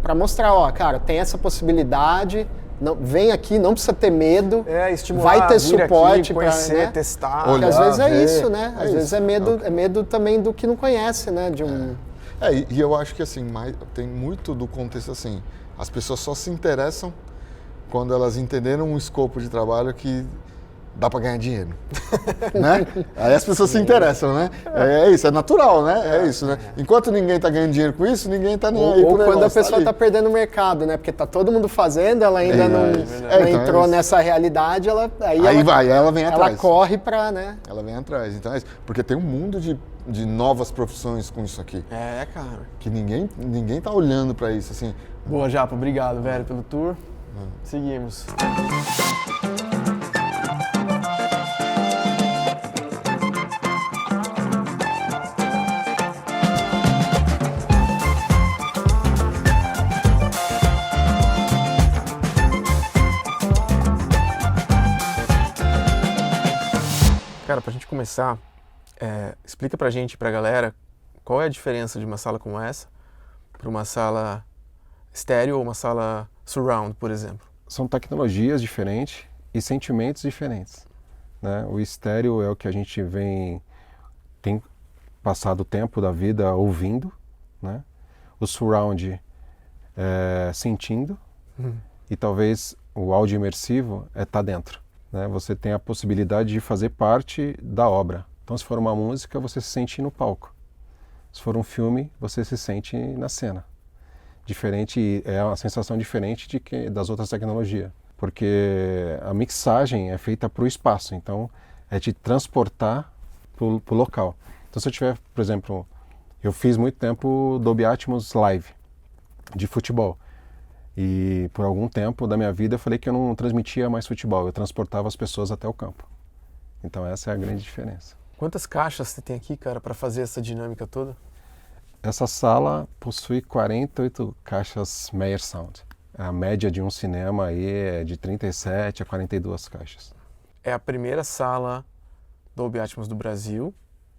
para mostrar, ó, cara, tem essa possibilidade... Não, vem aqui, não precisa ter medo. Estimular, vai ter suporte para conhecer, né? testar. Porque às vezes é isso, né? Às vezes é medo também do que não conhece, né? E eu acho que assim, tem muito do contexto assim, as pessoas só se interessam quando elas entenderam um escopo de trabalho que dá para ganhar dinheiro, né? Aí as pessoas se interessam, né? É isso, é natural, né? É isso, né? Enquanto ninguém tá ganhando dinheiro com isso, ninguém tá nem aí pro negócio. Ou quando a pessoa tá perdendo o mercado, né? Porque tá todo mundo fazendo, ela ainda não entrou nessa realidade, ela vem atrás. Ela corre pra, né? Ela vem atrás, então é isso. Porque tem um mundo de novas profissões com isso aqui. Cara. Que ninguém tá olhando pra isso, assim. Boa, Japa, obrigado, velho, pelo tour. Seguimos. Cara, pra gente começar, explica pra gente, pra galera, qual é a diferença de uma sala como essa para uma sala estéreo ou uma sala surround, por exemplo? São tecnologias diferentes e sentimentos diferentes, né? O estéreo é o que a gente tem passado o tempo da vida ouvindo, né? O surround sentindo e talvez o áudio imersivo tá dentro. Né? Você tem a possibilidade de fazer parte da obra. Então, se for uma música, você se sente no palco. Se for um filme, você se sente na cena. É uma sensação diferente das outras tecnologias, porque a mixagem é feita para o espaço, então é te transportar para o local. Então, se eu tiver, por exemplo, eu fiz muito tempo Dolby Atmos Live de futebol. E por algum tempo da minha vida eu falei que eu não transmitia mais futebol, eu transportava as pessoas até o campo. Então essa é a grande diferença. Quantas caixas você tem aqui, cara, para fazer essa dinâmica toda? Essa sala possui 48 caixas Meyer Sound. A média de um cinema aí é de 37 a 42 caixas. É a primeira sala Dolby Atmos do Brasil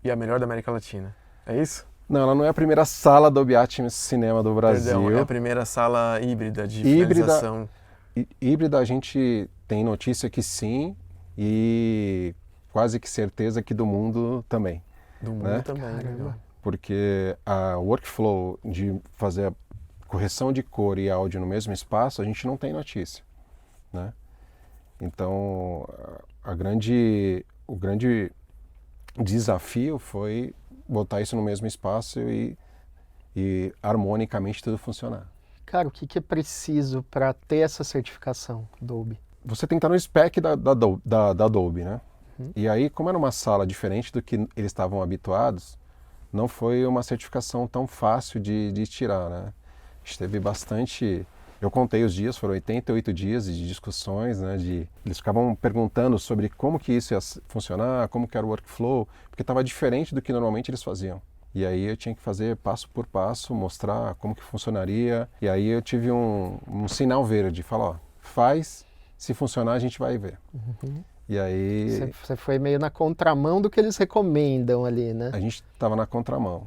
e a melhor da América Latina, é isso? Não, ela não é a primeira sala Dolby Atmos Cinema do Brasil. Perdão, é a primeira sala híbrida de finalização. Híbrida a gente tem notícia que sim e quase que certeza que do mundo também. Do mundo, né? também, legal. Porque a workflow de fazer a correção de cor e áudio no mesmo espaço, a gente não tem notícia, né? Então, o grande desafio foi botar isso no mesmo espaço e harmonicamente tudo funcionar. Cara, o que é preciso para ter essa certificação Dolby? Você tem que estar no spec da Dolby, né? E aí, como era uma sala diferente do que eles estavam habituados, não foi uma certificação tão fácil de tirar, né? A gente teve bastante... Eu contei os dias, foram 88 dias de discussões, né? Eles ficavam perguntando sobre como que isso ia funcionar, como que era o workflow, porque estava diferente do que normalmente eles faziam. E aí eu tinha que fazer passo por passo, mostrar como que funcionaria. E aí eu tive um sinal verde, falar, ó, faz, se funcionar a gente vai ver. E aí Você foi meio na contramão do que eles recomendam ali, né? a gente estava na contramão.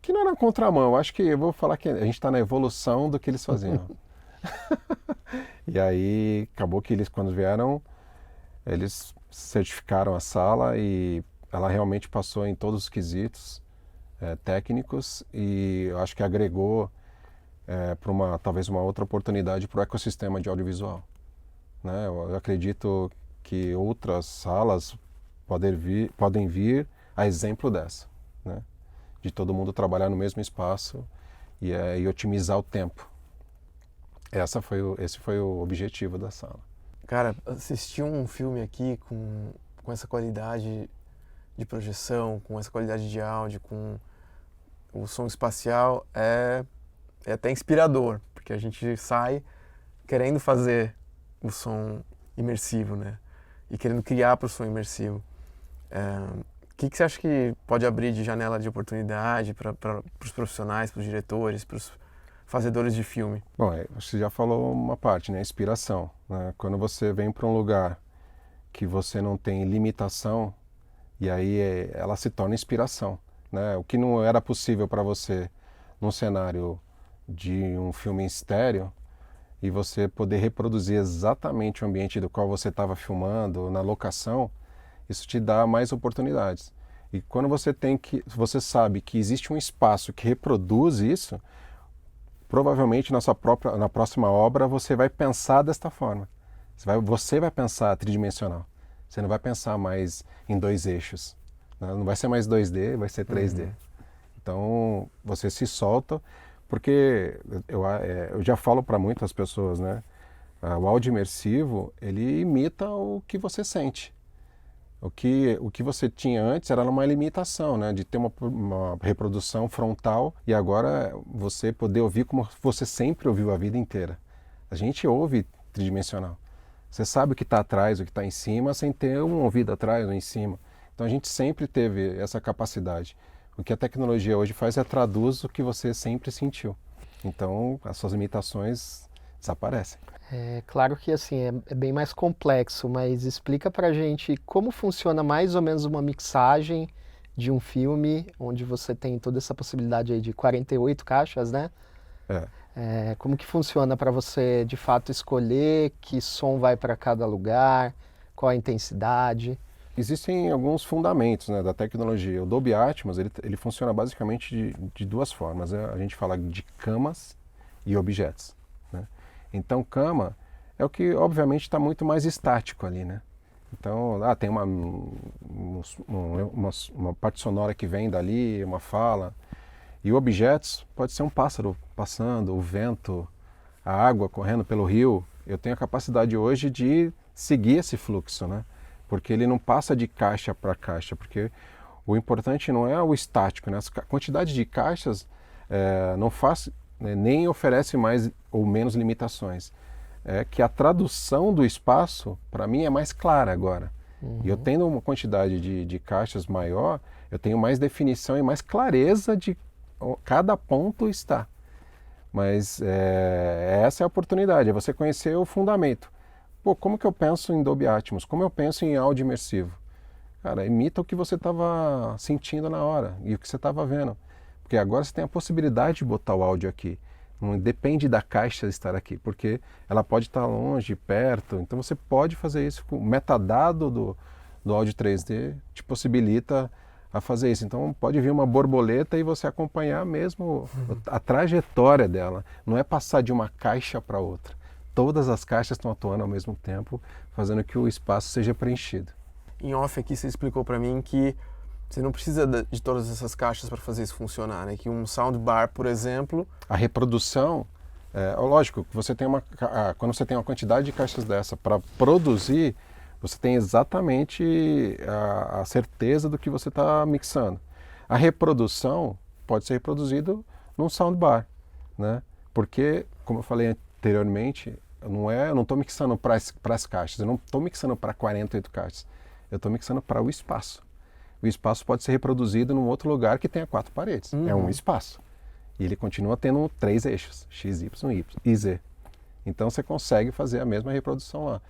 Que não era na contramão, eu acho que eu vou falar que a gente está na evolução do que eles faziam. E aí acabou que eles, quando vieram, eles certificaram a sala e ela realmente passou em todos os quesitos técnicos, e eu acho que agregou para talvez uma outra oportunidade para o ecossistema de audiovisual. Né? Eu acredito que outras salas podem vir a exemplo dessa, né? De todo mundo trabalhar no mesmo espaço e otimizar o tempo. Esse foi o objetivo da sala. Cara, assistir um filme aqui com essa qualidade de projeção, com essa qualidade de áudio, com o som espacial, é até inspirador, porque a gente sai querendo fazer o som imersivo, né? E querendo criar para o som imersivo. O que você acha que pode abrir de janela de oportunidade para os profissionais, para os diretores, para os fazedores de filme? Bom, você já falou uma parte, né? Inspiração. Né? Quando você vem para um lugar que você não tem limitação, e aí ela se torna inspiração. Né? O que não era possível para você num cenário de um filme em estéreo, e você poder reproduzir exatamente o ambiente do qual você estava filmando, na locação, isso te dá mais oportunidades. E quando você sabe que existe um espaço que reproduz isso, provavelmente na próxima obra você vai pensar desta forma. Você vai pensar tridimensional. Você não vai pensar mais em 2 eixos. Né? Não vai ser mais 2D, vai ser 3D. Então você se solta, porque eu já falo para muitas pessoas, né? O áudio imersivo, ele imita o que você sente. O que você tinha antes era uma limitação, né? De ter uma reprodução frontal, e agora você poder ouvir como você sempre ouviu a vida inteira. A gente ouve tridimensional. Você sabe o que está atrás, o que está em cima, sem ter um ouvido atrás ou em cima. Então a gente sempre teve essa capacidade. O que a tecnologia hoje faz é traduz o que você sempre sentiu. Então as suas limitações desaparecem. É claro que assim é bem mais complexo, mas explica pra gente como funciona mais ou menos uma mixagem de um filme, onde você tem toda essa possibilidade aí de 48 caixas, né? Como que funciona para você de fato escolher que som vai para cada lugar, qual a intensidade? Existem alguns fundamentos, né, da tecnologia. O Dolby Atmos ele funciona basicamente de 2 formas. Né? A gente fala de camas e objetos. Né? Então, cama é o que, obviamente, está muito mais estático ali, né? Então, tem uma parte sonora que vem dali, uma fala. E objetos pode ser um pássaro passando, o vento, a água correndo pelo rio. Eu tenho a capacidade hoje de seguir esse fluxo, né? Porque ele não passa de caixa para caixa, porque o importante não é o estático, né? A quantidade de caixas não faz, nem oferece mais ou menos limitações. É que a tradução do espaço, para mim, é mais clara agora. E eu tendo uma quantidade de caixas maior, eu tenho mais definição e mais clareza de cada ponto está. Mas essa é a oportunidade, é você conhecer o fundamento. Pô, como que eu penso em Dolby Atmos? Como eu penso em áudio imersivo? Cara, imita o que você estava sentindo na hora e o que você estava vendo. Porque agora você tem a possibilidade de botar o áudio aqui. Não depende da caixa estar aqui, porque ela pode estar longe, perto. Então você pode fazer isso. O metadado do áudio 3D te possibilita a fazer isso. Então pode vir uma borboleta e você acompanhar mesmo a trajetória dela. Não é passar de uma caixa para outra. Todas as caixas estão atuando ao mesmo tempo, fazendo que o espaço seja preenchido. Em off aqui você explicou para mim que você não precisa de todas essas caixas para fazer isso funcionar, né? Que um soundbar, por exemplo... A reprodução, lógico, quando você tem uma quantidade de caixas dessa para produzir, você tem exatamente a certeza do que você está mixando. A reprodução pode ser reproduzido num soundbar, né? Porque, como eu falei anteriormente, eu não estou mixando para as caixas, eu não estou mixando para 48 caixas, eu estou mixando para o espaço. o espaço pode ser reproduzido num outro lugar que tenha 4 paredes. É um espaço. E ele continua tendo 3 eixos, X, Y e Z. Então você consegue fazer a mesma reprodução lá.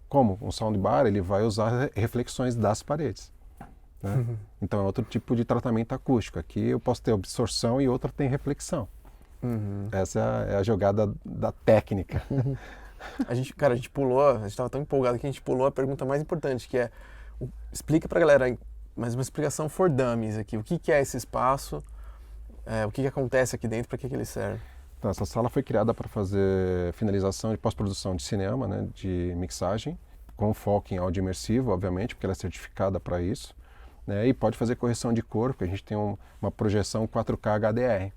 Como um soundbar, ele vai usar reflexões das paredes. Né? Então é outro tipo de tratamento acústico. Aqui eu posso ter absorção e outra tem reflexão. Essa é a jogada da técnica. A gente pulou, a gente estava tão empolgado que a gente pulou a pergunta mais importante, que é, explica pra galera, mas uma explicação for dummies aqui, o que é esse espaço, o que acontece aqui dentro, para que ele serve? Então, essa sala foi criada para fazer finalização de pós-produção de cinema, né, de mixagem, com foco em áudio imersivo, obviamente, porque ela é certificada para isso, né, e pode fazer correção de cor, porque a gente tem uma projeção 4K HDR.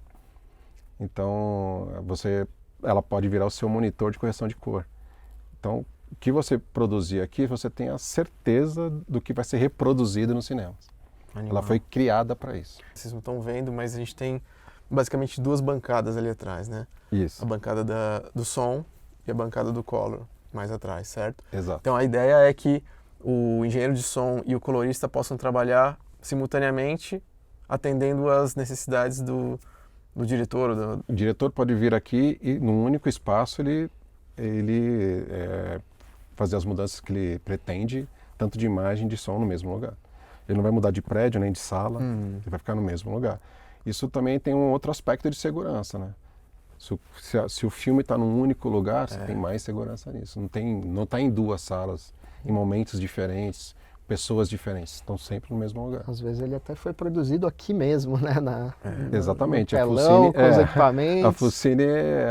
Então, ela pode virar o seu monitor de correção de cor. Então, o que você produzir aqui, você tem a certeza do que vai ser reproduzido nos cinemas. Animal. Ela foi criada para isso. Vocês não estão vendo, mas a gente tem basicamente 2 bancadas ali atrás, né? Isso. A bancada do som e a bancada do color, mais atrás, certo? Exato. Então a ideia é que o engenheiro de som e o colorista possam trabalhar simultaneamente, atendendo às necessidades do diretor. O diretor pode vir aqui e, num único espaço, ele fazer as mudanças que ele pretende, tanto de imagem, de som, no mesmo lugar. Ele não vai mudar de prédio nem de sala, ele vai ficar no mesmo lugar. Isso também tem um outro aspecto de segurança, né? Se o filme está num único lugar, você tem mais segurança nisso. Não está em 2 salas, em momentos diferentes, pessoas diferentes, estão sempre no mesmo lugar. Às vezes ele até foi produzido aqui mesmo, né? Exatamente. No telão, com os equipamentos. A Fucine,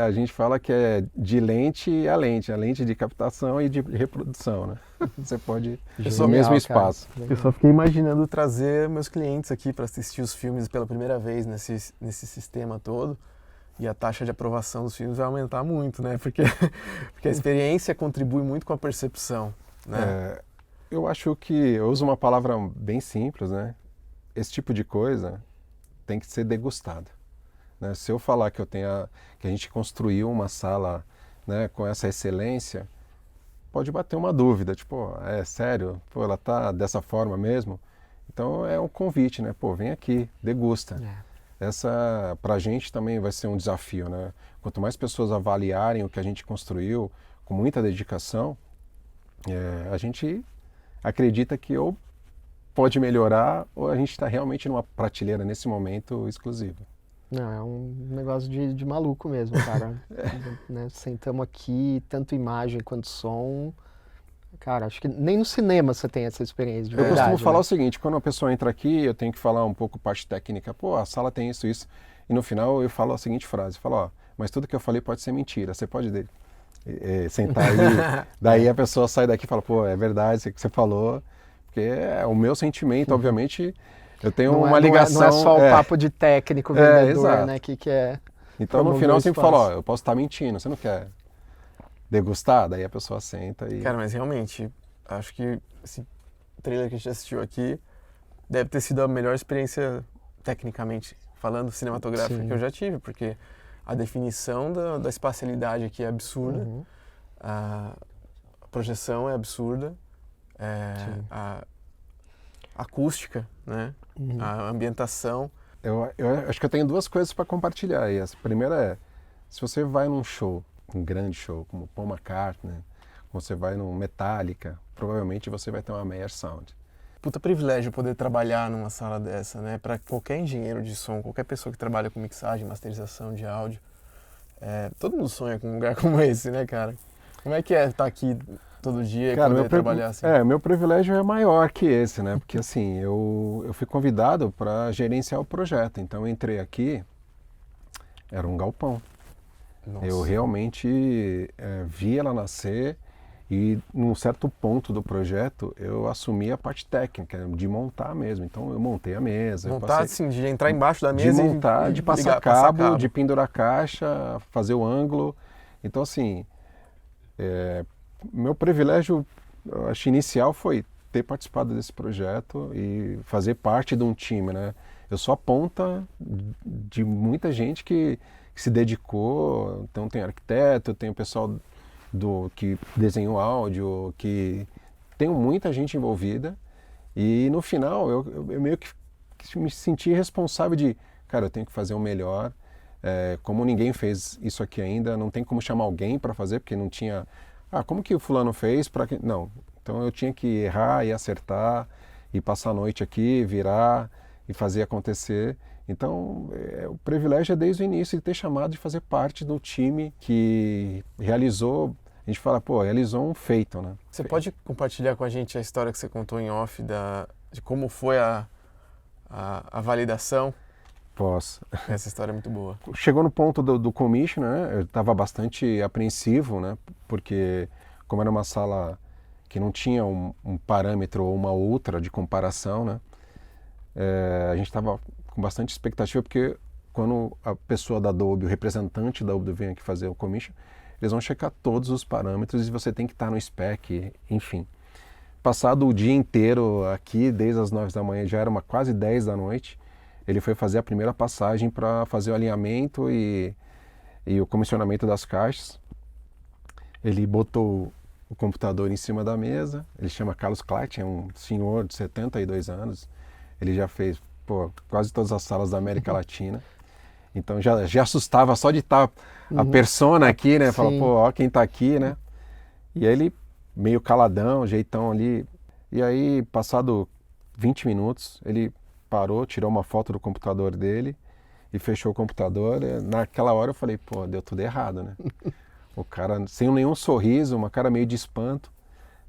a gente fala que é de lente a lente de captação e de reprodução, né? Você pode no mesmo espaço. Eu só fiquei imaginando trazer meus clientes aqui para assistir os filmes pela primeira vez nesse sistema todo. E a taxa de aprovação dos filmes vai aumentar muito, né? Porque a experiência contribui muito com a percepção, né? Eu acho que eu uso uma palavra bem simples, né? Esse tipo de coisa tem que ser degustada, né? Se eu falar que a gente construiu uma sala, né, com essa excelência, pode bater uma dúvida, tipo, é sério? Pô, ela tá dessa forma mesmo? Então é um convite, né? Pô, vem aqui, degusta. Essa, pra gente também vai ser um desafio, né? Quanto mais pessoas avaliarem o que a gente construiu com muita dedicação, a gente acredita que ou pode melhorar ou a gente está realmente numa prateleira nesse momento exclusiva. Não, é um negócio de maluco mesmo, cara. Né? Sentamos aqui, tanto imagem quanto som. Cara, acho que nem no cinema você tem essa experiência de Eu verdade. costumo falar né? o seguinte, quando uma pessoa entra aqui, eu tenho que falar um pouco parte técnica. Pô, a sala tem isso. E no final eu falo a seguinte frase, falo, ó, mas tudo que eu falei pode ser mentira, você pode sentar aí, daí a pessoa sai daqui e fala, pô, é verdade o que você falou, porque é o meu sentimento, obviamente, eu tenho uma ligação... Não é só o papo de técnico, vendedor, exato. né, que é... Então no final eu sempre falo, ó, eu posso estar mentindo, você não quer degustar? Daí a pessoa senta e... Cara, mas realmente, acho que esse trailer que a gente assistiu aqui deve ter sido a melhor experiência, tecnicamente falando, cinematográfica que eu já tive, porque a definição da espacialidade aqui é absurda, a projeção é absurda, a acústica, né? A ambientação. Eu acho que eu tenho 2 coisas para compartilhar. E a primeira é, se você vai num show, um grande show, como Paul McCartney, ou você vai num Metallica, provavelmente você vai ter uma Meyer Sound. Puta privilégio poder trabalhar numa sala dessa, né? Para qualquer engenheiro de som, qualquer pessoa que trabalha com mixagem, masterização de áudio. Todo mundo sonha com um lugar como esse, né, cara? Como é que é estar aqui todo dia e poder trabalhar assim? Meu privilégio é maior que esse, né? Porque assim, eu fui convidado para gerenciar o projeto. Então eu entrei aqui, era um galpão. Nossa. Eu realmente vi ela nascer e num certo ponto do projeto eu assumi a parte técnica, de montar mesmo. Então eu montei a mesa. Montar assim, de entrar embaixo da mesa de montar, de passar cabo, de pendurar caixa, fazer o ângulo. Então assim, meu privilégio, eu acho, inicial foi ter participado desse projeto e fazer parte de um time, né? Eu sou a ponta de muita gente que se dedicou. Então tem arquiteto, tem o pessoal que desenhou áudio, que tem muita gente envolvida E no final eu meio que me senti responsável de, cara, eu tenho que fazer o melhor. Como ninguém fez isso aqui ainda, não tem como chamar alguém para fazer, porque não tinha... como que o fulano fez? Não. Então eu tinha que errar e acertar, e passar a noite aqui, virar e fazer acontecer. Então o privilégio é desde o início de ter chamado de fazer parte do time que realizou... A gente fala, realizou um feito, né? Você pode compartilhar com a gente a história que você contou em off de como foi a validação? Posso. Essa história é muito boa. Chegou no ponto do commission, né? Eu estava bastante apreensivo, né? Porque como era uma sala que não tinha um parâmetro ou uma outra de comparação, né? A gente estava com bastante expectativa, porque quando a pessoa da Adobe, o representante da Adobe vem aqui fazer o commission, eles vão checar todos os parâmetros e você tem que estar no spec, enfim. Passado o dia inteiro aqui, desde as 9 da manhã, já era quase 10 da noite, ele foi fazer a primeira passagem para fazer o alinhamento e o comissionamento das caixas. Ele botou o computador em cima da mesa, ele chama Carlos Clark, é um senhor de 72 anos, ele já fez quase todas as salas da América Latina. Então já assustava só de estar a persona aqui, né? Fala, ó quem tá aqui, né? E aí ele, meio caladão, jeitão ali. E aí, passado 20 minutos, ele parou, tirou uma foto do computador dele e fechou o computador. E naquela hora eu falei, deu tudo errado, né? O cara, sem nenhum sorriso, uma cara meio de espanto.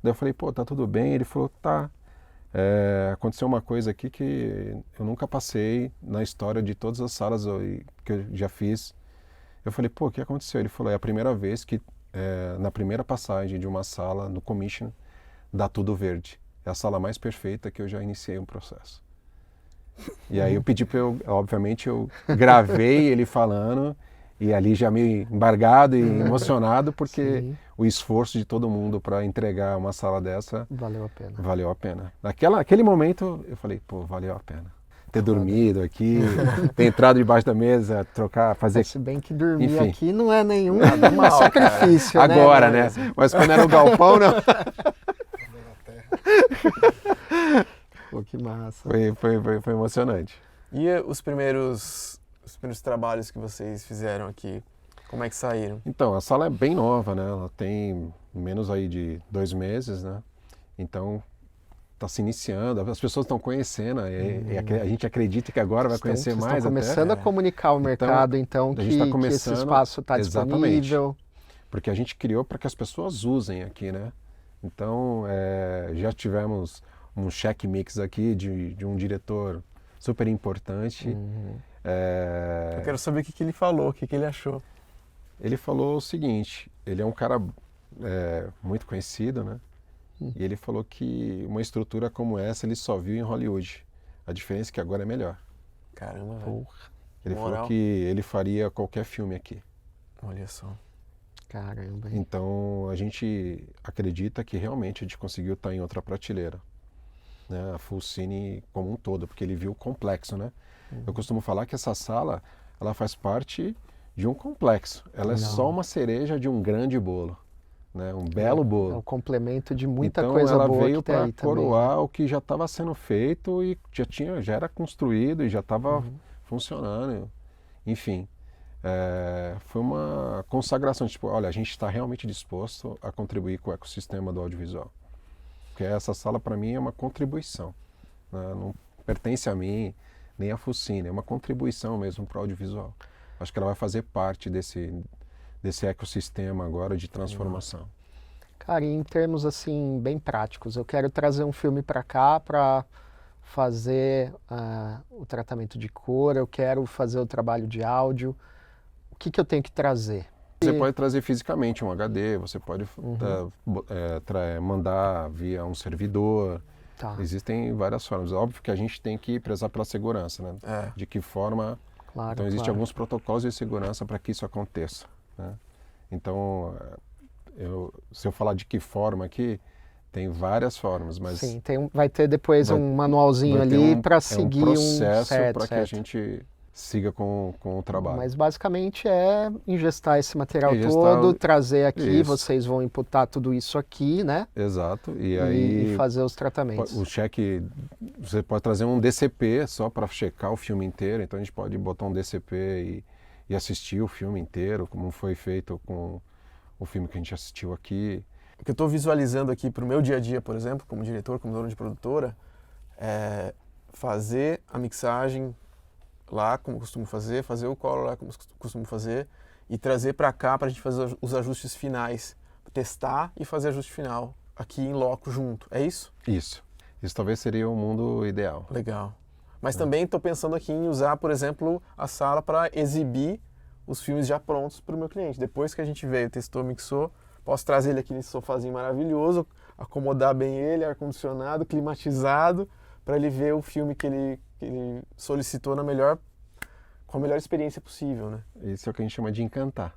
Daí eu falei, tá tudo bem? Ele falou, tá. Aconteceu uma coisa aqui que eu nunca passei na história de todas as salas que eu já fiz. Eu falei, o que aconteceu? Ele falou, é a primeira vez que na primeira passagem de uma sala no commission dá tudo verde. É a sala mais perfeita que eu já iniciei um processo. E aí eu pedi obviamente eu gravei ele falando, e ali já meio embargado e emocionado, porque o esforço de todo mundo para entregar uma sala dessa valeu a pena. Valeu a pena. Naquele momento eu falei, valeu a pena. Ter dormido aqui, ter entrado debaixo da mesa, trocar, fazer... Se bem que dormir Enfim. aqui não é nenhum sacrifício, né? Agora, né? Mas quando era o galpão, não. Que massa. Foi emocionante. E os primeiros trabalhos que vocês fizeram aqui, como é que saíram? Então, a sala é bem nova, né? Ela tem menos aí de 2 meses, né? Então, está se iniciando, as pessoas estão conhecendo, a gente acredita que agora vai conhecer mais. Estão começando a comunicar o mercado, então a gente está que começando, esse espaço está disponível. Porque a gente criou para que as pessoas usem aqui, né? Então, já tivemos um check mix aqui de um diretor super importante. Eu quero saber o que ele falou, o que ele achou. Ele falou o seguinte, ele é um cara muito conhecido, né? E ele falou que uma estrutura como essa ele só viu em Hollywood. A diferença é que agora é melhor. Caramba, velho. Ele falou que ele faria qualquer filme aqui. Olha só. Caramba. Então a gente acredita que realmente a gente conseguiu estar em outra prateleira, né? A Full Cine como um todo, porque ele viu o complexo, né? Eu costumo falar que essa sala ela faz parte de um complexo. Ela é só uma cereja de um grande bolo. Né, um belo bolo. É um complemento de muita então, coisa ela boa veio que tem aí coroar também. o que já estava sendo feito e já era construído e já estava funcionando. Enfim, foi uma consagração. Tipo, olha, a gente está realmente disposto a contribuir com o ecossistema do audiovisual. Porque essa sala, para mim, é uma contribuição. Né? Não pertence a mim, nem a Full Cine. É uma contribuição mesmo para o audiovisual. Acho que ela vai fazer parte desse ecossistema agora de transformação. Cara, e em termos assim bem práticos, eu quero trazer um filme para cá para fazer o tratamento de cor, eu quero fazer o trabalho de áudio. O que eu tenho que trazer? Você pode trazer fisicamente um HD, você pode mandar via um servidor. Tá. Existem várias formas. Óbvio que a gente tem que prezar pela segurança, né? De que forma... Claro, então existem alguns protocolos de segurança para que isso aconteça. Né? Então, se eu falar de que forma aqui, tem várias formas, mas... Sim, vai ter depois um manualzinho ali para seguir um processo para que a gente siga com o trabalho. Mas basicamente é ingestar esse material Ingestar todo, trazer aqui, Isso. vocês vão imputar tudo isso aqui, né? Exato. E E aí fazer os tratamentos. o cheque, você pode trazer um DCP só para checar o filme inteiro, então a gente pode botar um DCP e assistir o filme inteiro, como foi feito com o filme que a gente assistiu aqui. O que eu estou visualizando aqui para o meu dia a dia, por exemplo, como diretor, como dono de produtora, é fazer a mixagem lá, como costumo fazer o color lá, como costumo fazer, e trazer para cá para a gente fazer os ajustes finais, testar e fazer ajuste final aqui em loco junto. É isso? Isso. Isso talvez seria o mundo ideal. Legal. Mas também estou pensando aqui em usar, por exemplo, a sala para exibir os filmes já prontos para o meu cliente. Depois que a gente veio, testou, mixou, posso trazer ele aqui nesse sofazinho maravilhoso, acomodar bem ele, ar-condicionado, climatizado, para ele ver o filme que ele solicitou com a melhor experiência possível, né? Isso é o que a gente chama de encantar.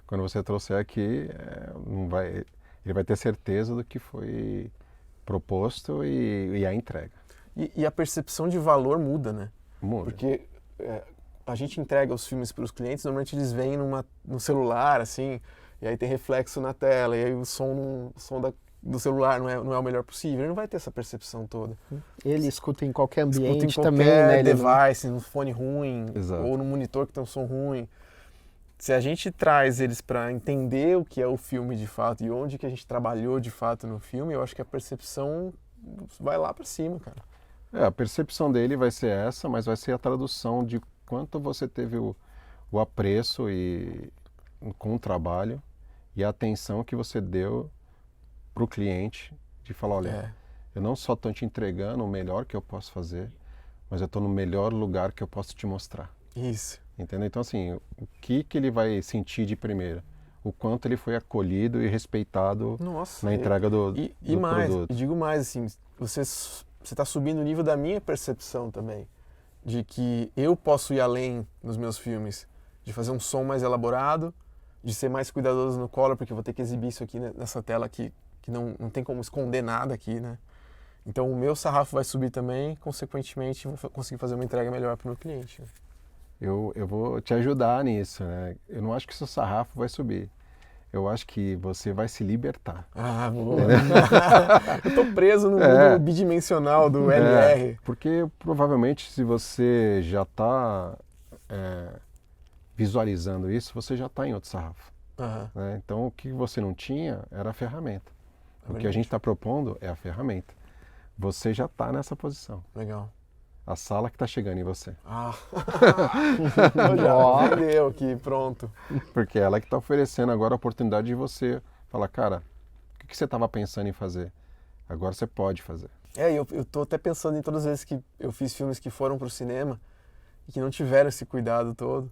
Quando você trouxer aqui, ele vai ter certeza do que foi proposto e a entrega. E a percepção de valor muda, né? Muda. Porque a gente entrega os filmes para os clientes, normalmente eles vêm no celular, assim, e aí tem reflexo na tela, e aí o som do celular não é o melhor possível, ele não vai ter essa percepção toda. Ele escuta em qualquer Escuta ambiente em qualquer também, né? Ele não- device, no fone ruim, Exato. ou no monitor que tem um som ruim. Se a gente traz eles para entender o que é o filme de fato e onde que a gente trabalhou de fato no filme, eu acho que a percepção vai lá para cima, cara. A percepção dele vai ser essa, mas vai ser a tradução de quanto você teve o apreço com o trabalho e a atenção que você deu para o cliente de falar, olha, eu não só estou te entregando o melhor que eu posso fazer, mas eu estou no melhor lugar que eu posso te mostrar. Isso. Entendeu? Então, assim, o que ele vai sentir de primeira? O quanto ele foi acolhido e respeitado Nossa, na entrega do mais, produto. e digo mais, assim, você está subindo o nível da minha percepção também, de que eu posso ir além nos meus filmes, de fazer um som mais elaborado, de ser mais cuidadoso no color, porque eu vou ter que exibir isso aqui nessa tela aqui, que não tem como esconder nada aqui, né? Então o meu sarrafo vai subir também, consequentemente vou conseguir fazer uma entrega melhor para o meu cliente. Né? Eu vou te ajudar nisso, né? Eu não acho que seu sarrafo vai subir. Eu acho que você vai se libertar. Ah, boa. Eu tô preso no mundo bidimensional do LR. Porque provavelmente se você já está visualizando isso, você já está em outro sarrafo. Né? Então o que você não tinha era a ferramenta. O que a gente está propondo é a ferramenta. Você já está nessa posição. Legal. A sala que está chegando em você. Já vendeu aqui, pronto. Porque ela que está oferecendo agora a oportunidade de você falar, cara, o que você estava pensando em fazer? Agora você pode fazer. Eu tô até pensando em todas as vezes que eu fiz filmes que foram para o cinema e que não tiveram esse cuidado todo.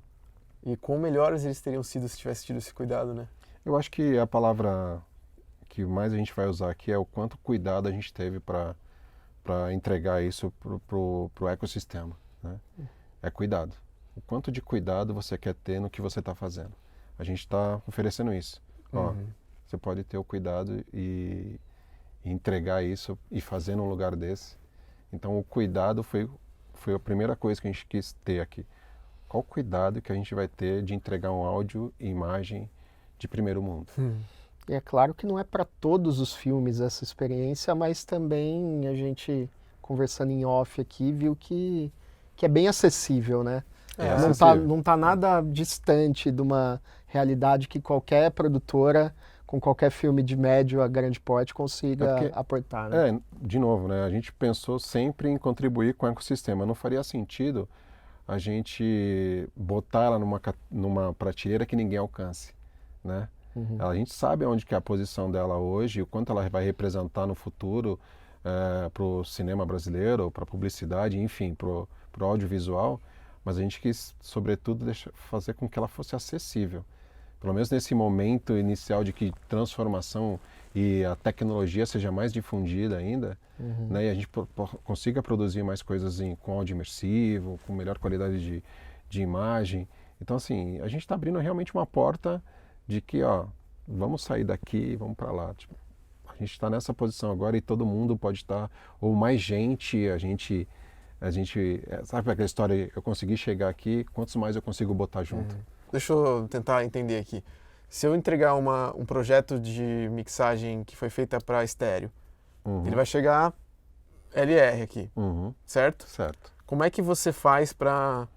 E quão melhores eles teriam sido se tivesse tido esse cuidado, né? Eu acho que a palavra que mais a gente vai usar aqui é o quanto cuidado a gente teve para entregar isso pro ecossistema, né? É cuidado. O quanto de cuidado você quer ter no que você está fazendo. A gente está oferecendo isso. Ó, você pode ter o cuidado e entregar isso e fazer num lugar desse. Então o cuidado foi a primeira coisa que a gente quis ter aqui. Qual o cuidado que a gente vai ter de entregar um áudio e imagem de primeiro mundo? E é claro que não é para todos os filmes essa experiência, mas também a conversando em off aqui, viu que é bem acessível, né? Não tá nada distante de uma realidade que qualquer produtora, com qualquer filme de médio a grande porte, consiga aportar, né? De novo, né? A gente pensou sempre em contribuir com o ecossistema. Não faria sentido a gente botar ela numa prateleira que ninguém alcance, né? A gente sabe onde que é a posição dela hoje, o quanto ela vai representar no futuro para o cinema brasileiro, para a publicidade, enfim, para o audiovisual, mas a gente quis, sobretudo, fazer com que ela fosse acessível. Pelo menos nesse momento inicial de que transformação e a tecnologia seja mais difundida ainda, né, e a gente consiga produzir mais coisas com áudio imersivo, com melhor qualidade de imagem. Então, assim, a gente está abrindo realmente uma porta de que, ó, vamos sair daqui e vamos para lá. Tipo, a gente está nessa posição agora e todo mundo pode estar, ou mais gente, a gente A gente, sabe aquela história, eu consegui chegar aqui, quantos mais eu consigo botar junto? Deixa eu tentar entender aqui. Se eu entregar um projeto de mixagem que foi feita para estéreo, ele vai chegar LR aqui, certo? Certo. Como é que você faz para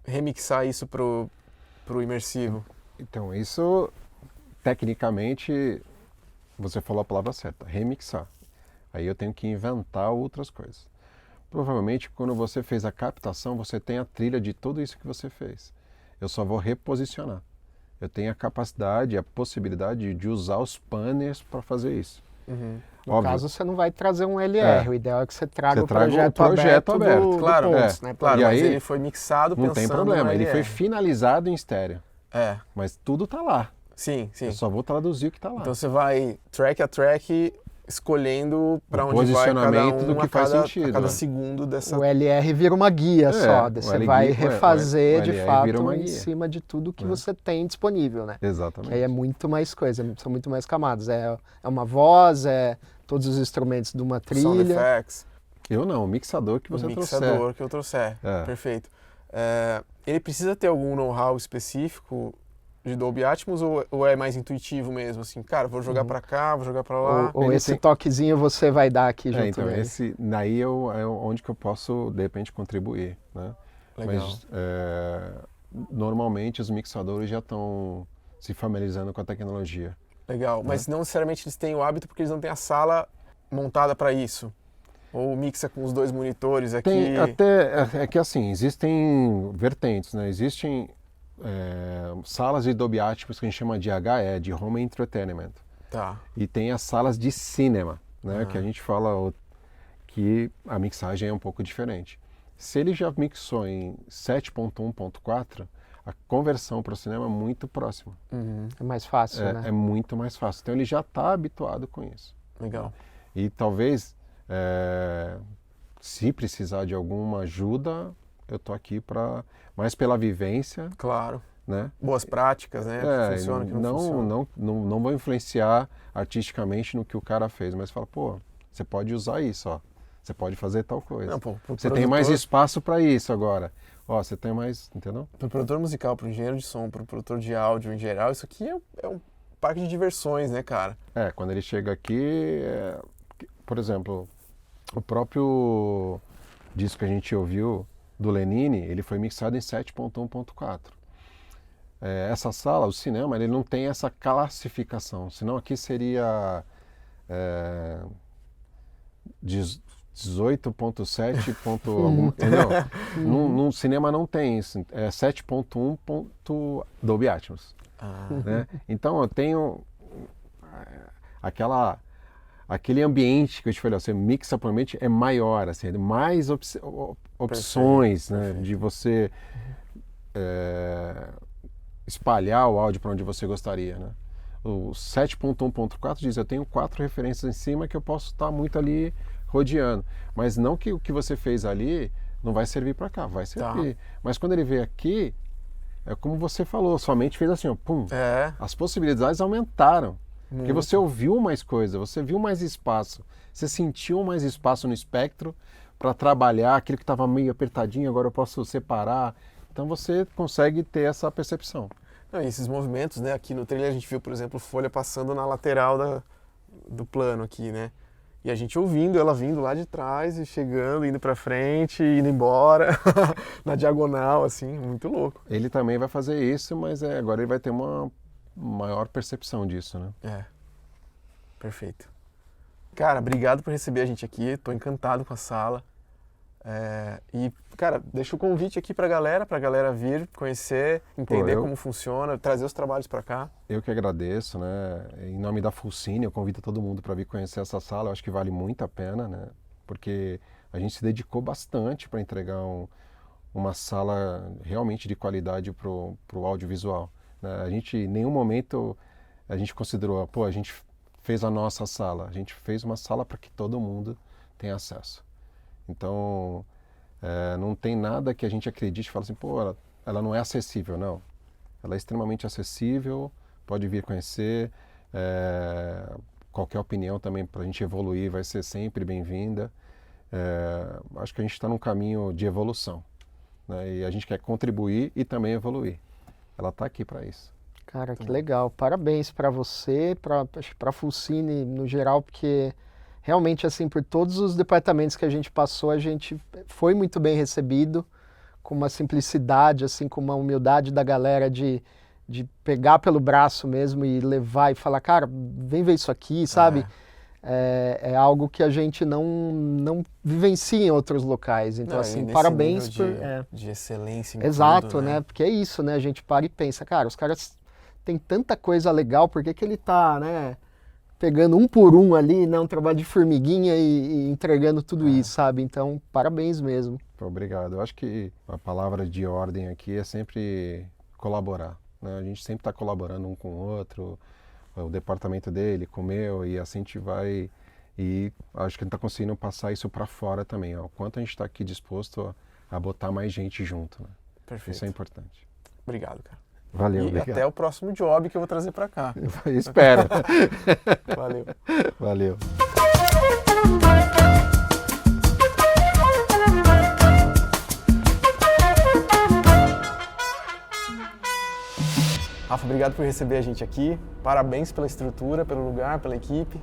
remixar isso pro imersivo? Então, isso, tecnicamente, você falou a palavra certa, remixar. Aí eu tenho que inventar outras coisas. Provavelmente, quando você fez a captação, você tem a trilha de tudo isso que você fez. Eu só vou reposicionar. Eu tenho a capacidade, a possibilidade de usar os panners para fazer isso. No caso, você não vai trazer um LR, o ideal é que você traga o projeto aberto. do Claro, Pontos, né? Claro, E mas aí, ele foi mixado não pensando tem problema, no ele LR. foi finalizado em estéreo. É, Mas tudo tá lá. sim. Eu só vou traduzir o que tá lá. Então você vai track a track escolhendo para O onde vai cada posicionamento do que a faz cada, sentido, a cada né? segundo dessa... O LR vira uma guia só, daí o você LR vai o refazer de LR vira fato uma em guia. cima de tudo que você tem disponível, né? Exatamente. Aí é muito mais coisa, são muito mais camadas. É uma voz, é todos os instrumentos de uma Sound trilha. effects, Eu não, o mixador que você o mixador trouxer. que eu trouxer. É. Perfeito. Ele precisa ter algum know-how específico de Dolby Atmos ou é mais intuitivo mesmo? Assim, cara, vou jogar para cá, vou jogar para lá. Ou Ele esse tem- toquezinho você vai dar aqui junto Então, dele. esse, daí é onde que eu posso, de repente, contribuir, né? Legal. Mas, normalmente, os mixadores já estão se familiarizando com a tecnologia. Legal, mas não necessariamente eles têm o hábito porque eles não têm a sala montada para isso. Ou mixa com os dois monitores aqui. Tem até, é que assim, existem vertentes, né? Existem salas de Dolby Atmos que a gente chama de HE, de Home Entertainment. Tá. E tem as salas de cinema, né? Que a gente fala que a mixagem é um pouco diferente. Se ele já mixou em 7.1.4, a conversão para o cinema é muito próxima. É mais fácil, né? É muito mais fácil. Então ele já está habituado com isso. Legal. E talvez, se precisar de alguma ajuda, eu estou aqui mais pela vivência, Claro. né? Boas práticas, né? Funciona, que não funciona. Não vou influenciar artisticamente no que o cara fez, mas fala, pô, você pode usar isso, ó. Você pode fazer tal coisa. Não, pô, pro Você tem mais produtor- espaço para isso agora. Ó, você tem mais, entendeu? Para o produtor musical, para o engenheiro de som, para o produtor de áudio em geral, isso aqui é um parque de diversões, né, cara? Quando ele chega aqui, por exemplo, o próprio disco que a gente ouviu do Lenine, ele foi mixado em 7.1.4. Essa sala, o cinema, ele não tem essa classificação, senão aqui seria 18.7. Entendeu? No cinema não tem isso, é 7.1. Dolby Atmos. Né? Então eu tenho aquele ambiente que eu te falei, você mixa por ambiente é maior, assim, mais opções, né, de você espalhar o áudio para onde você gostaria, né? O 7.1.4 diz, eu tenho 4 referências em cima que eu posso estar muito ali rodeando, mas não que o que você fez ali não vai servir para cá, vai servir. Mas quando ele veio aqui, é como você falou, sua mente fez assim, ó, pum, as possibilidades aumentaram. Porque você ouviu mais coisa, você viu mais espaço, você sentiu mais espaço no espectro para trabalhar aquilo que estava meio apertadinho, agora eu posso separar. Então você consegue ter essa percepção. Não, e esses movimentos, né? Aqui no trailer a gente viu, por exemplo, folha passando na lateral do plano aqui, né? E a gente ouvindo ela vindo lá de trás e chegando, indo para frente, indo embora, na diagonal, assim, muito louco. Ele também vai fazer isso, mas agora ele vai ter uma maior percepção disso, né? Perfeito. Cara, obrigado por receber a gente aqui, tô encantado com a sala. E, cara, deixa o convite aqui pra galera vir, conhecer, entender como funciona, trazer os trabalhos para cá. Eu que agradeço, né? Em nome da Fulcine, eu convido todo mundo para vir conhecer essa sala, eu acho que vale muito a pena, né? Porque a gente se dedicou bastante para entregar uma sala realmente de qualidade para o audiovisual. A gente, em nenhum momento, a gente considerou, pô, a gente fez a nossa sala. A gente fez uma sala para que todo mundo tenha acesso. Então, não tem nada que a gente acredite e fale assim, pô, ela não é acessível, não. Ela é extremamente acessível, pode vir conhecer. Qualquer opinião também para a gente evoluir vai ser sempre bem-vinda. Acho que a gente está num caminho de evolução, né? E a gente quer contribuir e também evoluir. Ela está aqui para isso. Cara, que legal. Parabéns para você, para a Fulcine no geral, porque realmente, assim, por todos os departamentos que a gente passou, a gente foi muito bem recebido, com uma simplicidade, assim, com uma humildade da galera de pegar pelo braço mesmo e levar e falar, cara, vem ver isso aqui, sabe? É algo que a gente não vivencia em outros locais. Então, assim, parabéns de excelência em Exato, tudo, né? Porque é isso, né? A gente para e pensa, cara, os caras têm tanta coisa legal, por que ele tá, né, pegando um por um ali, né, um trabalho de formiguinha e entregando tudo isso, sabe? Então, parabéns mesmo. Obrigado. Eu acho que a palavra de ordem aqui é sempre colaborar, né? A gente sempre está colaborando um com o outro, o departamento dele com o meu, e assim a gente vai, e acho que a gente está conseguindo passar isso para fora também, ó, o quanto a gente está aqui disposto a botar mais gente junto, né? Perfeito. Isso é importante. Obrigado, cara. Valeu, E obrigado. até o próximo job que eu vou trazer para cá. Espero. Valeu. Valeu. Rafa, obrigado por receber a gente aqui. Parabéns pela estrutura, pelo lugar, pela equipe.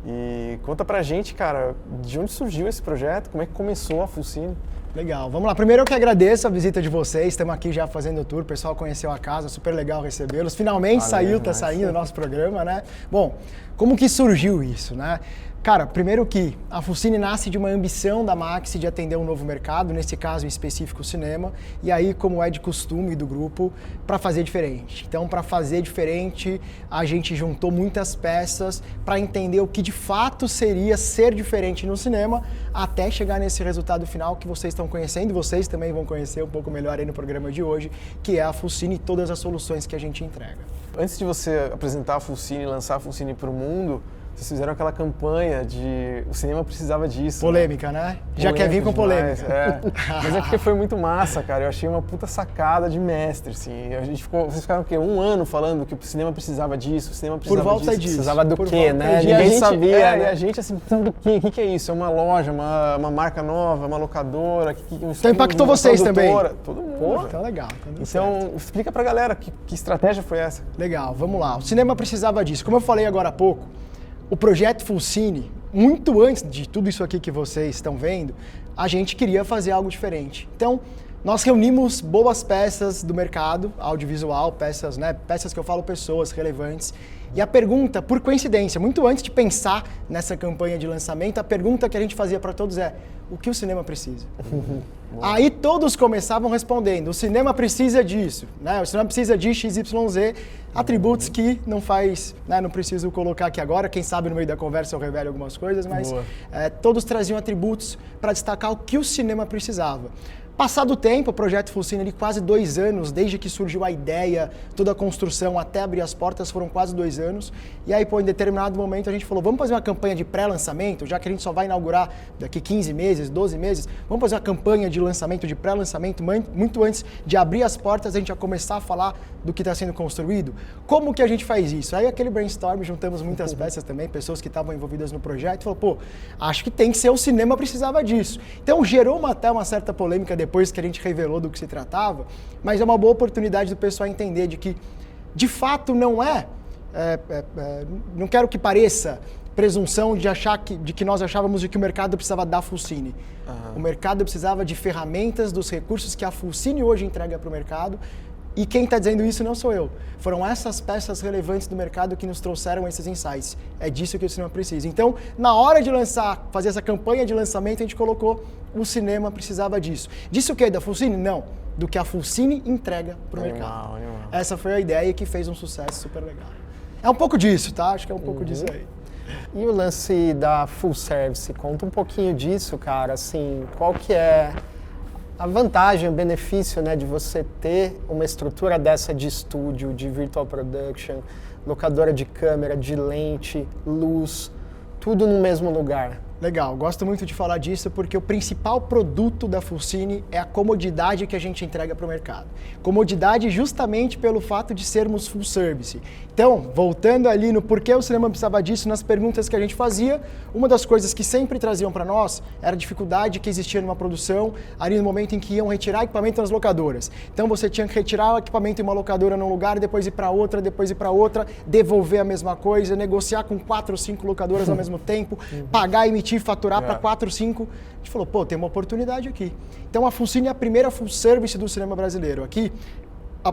E conta pra gente, cara, de onde surgiu esse projeto, como é que começou a Fulcine? Legal, vamos lá. Primeiro eu que agradeço a visita de vocês, estamos aqui já fazendo o tour, o pessoal conheceu a casa, super legal recebê-los. Finalmente tá saindo o nosso programa, né? Bom, como que surgiu isso, né? Cara, primeiro que a Fulcine nasce de uma ambição da Maxi de atender um novo mercado, nesse caso em específico o cinema, e aí, como é de costume do grupo, para fazer diferente. Então, para fazer diferente, a gente juntou muitas peças para entender o que de fato seria ser diferente no cinema, até chegar nesse resultado final que vocês estão conhecendo, e vocês também vão conhecer um pouco melhor aí no programa de hoje, que é a Fulcine e todas as soluções que a gente entrega. Antes de você apresentar a Fulcine e lançar a Fulcine para o mundo, vocês fizeram aquela campanha de o cinema precisava disso. Polêmica, né? Já quer vir com polêmica. Mas é porque foi muito massa, cara. Eu achei uma puta sacada de mestre, assim. Vocês ficaram o quê? Um ano falando que o cinema precisava disso, o cinema precisava Por volta disso. disso. Precisava do quê, né? E Ninguém sabia, né? E a gente, assim, precisava do quê? O que é isso? É uma loja, uma marca nova, uma locadora? Então impactou vocês também? Todo mundo. Pô, então legal. Então, explica pra galera que estratégia foi essa. Legal, vamos lá. O cinema precisava disso. Como eu falei agora há pouco, o projeto Fulcine, muito antes de tudo isso aqui que vocês estão vendo, a gente queria fazer algo diferente. Então, nós reunimos boas peças do mercado audiovisual, peças que eu falo pessoas relevantes. E a pergunta, por coincidência, muito antes de pensar nessa campanha de lançamento, a pergunta que a gente fazia para todos é: o que o cinema precisa? Aí todos começavam respondendo: o cinema precisa disso, né? O cinema precisa de XYZ, atributos que não faz, né? Não preciso colocar aqui agora, quem sabe no meio da conversa eu revelo algumas coisas, mas todos traziam atributos para destacar o que o cinema precisava. Passado o tempo, o projeto Fulcine, ali quase 2 anos, desde que surgiu a ideia, toda a construção, até abrir as portas, foram quase 2 anos. E aí, em determinado momento, a gente falou, vamos fazer uma campanha de pré-lançamento, já que a gente só vai inaugurar daqui 15 meses, 12 meses, vamos fazer uma campanha de lançamento, de pré-lançamento, muito antes de abrir as portas, a gente já começar a falar do que está sendo construído. Como que a gente faz isso? Aí, aquele brainstorm, juntamos muitas peças também, pessoas que estavam envolvidas no projeto, e falou, pô, acho que tem que ser o cinema precisava disso. Então, gerou até uma certa polêmica depois que a gente revelou do que se tratava, mas é uma boa oportunidade do pessoal entender de que, de fato, não não quero que pareça presunção de que nós achávamos de que o mercado precisava da Fulcine. O mercado precisava de ferramentas, dos recursos que a Fulcine hoje entrega para o mercado, e quem está dizendo isso não sou eu. Foram essas peças relevantes do mercado que nos trouxeram esses insights. É disso que o cinema precisa. Então, na hora de fazer essa campanha de lançamento, a gente colocou o cinema precisava disso. Disso o quê? Da Fulcine? Não. Do que a Fulcine entrega para o mercado. Essa foi a ideia que fez um sucesso super legal. É um pouco disso, tá? Acho que é um pouco disso aí. E o lance da Full Service? Conta um pouquinho disso, cara. Assim, qual que é a vantagem, o benefício, né, de você ter uma estrutura dessa de estúdio, de virtual production, locadora de câmera, de lente, luz, tudo no mesmo lugar? Legal, gosto muito de falar disso porque o principal produto da Fullcine é a comodidade que a gente entrega para o mercado. Comodidade justamente pelo fato de sermos full service. Então, voltando ali no porquê o cinema precisava disso, nas perguntas que a gente fazia, uma das coisas que sempre traziam para nós era a dificuldade que existia numa produção, ali no momento em que iam retirar equipamento nas locadoras. Então você tinha que retirar o equipamento em uma locadora num lugar, depois ir para outra, depois ir para outra, devolver a mesma coisa, negociar com 4 ou 5 locadoras ao mesmo tempo, pagar, emitir, faturar para 4 ou 5. A gente falou, pô, tem uma oportunidade aqui. Então a Fullcine é a primeira full service do cinema brasileiro. Aqui,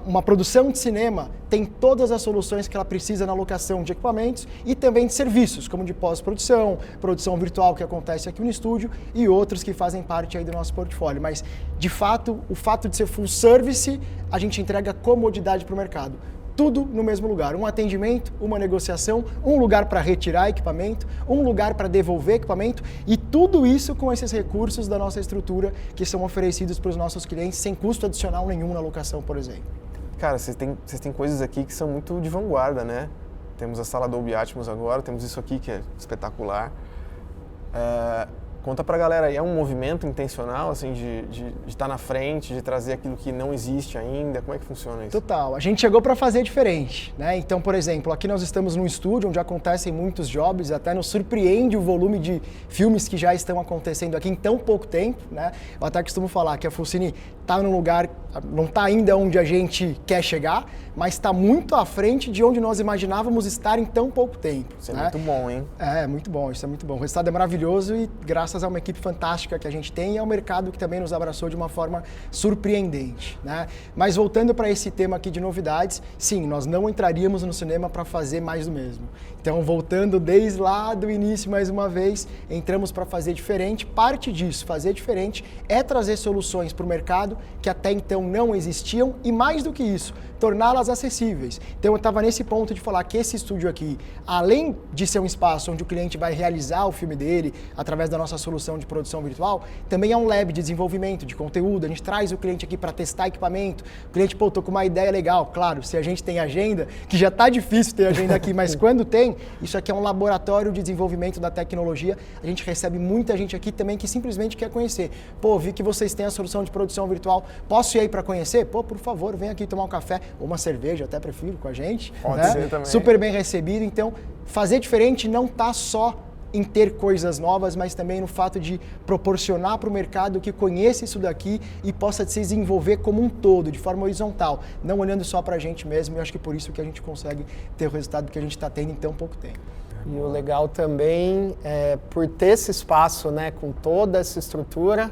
uma produção de cinema tem todas as soluções que ela precisa na locação de equipamentos e também de serviços, como de pós-produção, produção virtual que acontece aqui no estúdio e outros que fazem parte aí do nosso portfólio. Mas, de fato, o fato de ser full service, a gente entrega comodidade para o mercado. Tudo no mesmo lugar, um atendimento, uma negociação, um lugar para retirar equipamento, um lugar para devolver equipamento e tudo isso com esses recursos da nossa estrutura que são oferecidos para os nossos clientes sem custo adicional nenhum na locação, por exemplo. Cara, vocês têm coisas aqui que são muito de vanguarda, né? Temos a sala Dolby Atmos agora, temos isso aqui que é espetacular. Conta pra galera aí, é um movimento intencional, assim, de estar na frente, de trazer aquilo que não existe ainda? Como é que funciona isso? Total. A gente chegou para fazer diferente, né? Então, por exemplo, aqui nós estamos num estúdio onde acontecem muitos jobs, até nos surpreende o volume de filmes que já estão acontecendo aqui em tão pouco tempo, né? Eu até costumo falar que a Fullcine está num lugar, não está ainda onde a gente quer chegar, mas está muito à frente de onde nós imaginávamos estar em tão pouco tempo. Isso né? é muito bom, hein? É, muito bom, isso é muito bom. O resultado é maravilhoso e graças a uma equipe fantástica que a gente tem e ao mercado que também nos abraçou de uma forma surpreendente, né? Mas voltando para esse tema aqui de novidades, sim, nós não entraríamos no cinema para fazer mais do mesmo. Então, voltando desde lá do início mais uma vez, entramos para fazer diferente. Parte disso, fazer diferente, é trazer soluções para o mercado que até então não existiam e mais do que isso, torná-las acessíveis. Então eu estava nesse ponto de falar que esse estúdio aqui, além de ser um espaço onde o cliente vai realizar o filme dele através da nossa solução de produção virtual, também é um lab de desenvolvimento de conteúdo. A gente traz o cliente aqui para testar equipamento. O cliente, pô, tô com uma ideia legal. Claro, se a gente tem agenda, que já está difícil ter agenda aqui, mas quando tem, isso aqui é um laboratório de desenvolvimento da tecnologia. A gente recebe muita gente aqui também que simplesmente quer conhecer. Pô, vi que vocês têm a solução de produção virtual. Posso ir aí para conhecer? Pô, por favor, vem aqui tomar um café ou uma cerveja, até prefiro, com a gente. Pode ser também. Super bem recebido. Então, fazer diferente não está só em ter coisas novas, mas também no fato de proporcionar para o mercado que conheça isso daqui e possa se desenvolver como um todo, de forma horizontal, não olhando só para a gente mesmo. E eu acho que por isso que a gente consegue ter o resultado que a gente está tendo em tão pouco tempo. E o legal também é por ter esse espaço, né, com toda essa estrutura,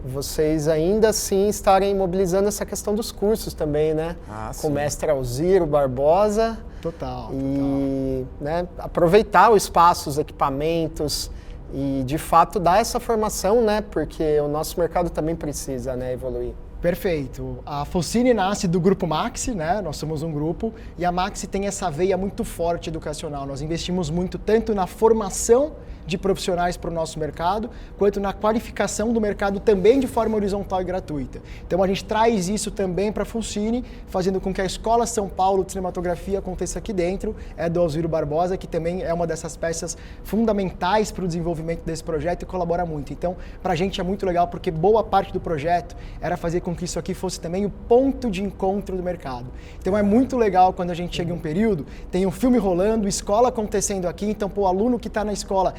vocês ainda assim estarem mobilizando essa questão dos cursos também, né? Com o mestre Alziro Barbosa. Total. E né, aproveitar o espaço, os equipamentos e de fato dar essa formação, né? Porque o nosso mercado também precisa, né, evoluir. Perfeito. A Fullcine nasce do Grupo Maxi, né? Nós somos um grupo e a Maxi tem essa veia muito forte educacional. Nós investimos muito tanto na formação de profissionais para o nosso mercado, quanto na qualificação do mercado também de forma horizontal e gratuita. Então a gente traz isso também para a Fullcine, fazendo com que a Escola São Paulo de Cinematografia aconteça aqui dentro, do Alziro Barbosa, que também é uma dessas peças fundamentais para o desenvolvimento desse projeto e colabora muito. Então, para a gente é muito legal, porque boa parte do projeto era fazer com que isso aqui fosse também o ponto de encontro do mercado. Então é muito legal quando a gente chega em um período, tem um filme rolando, escola acontecendo aqui, então o aluno que está na escola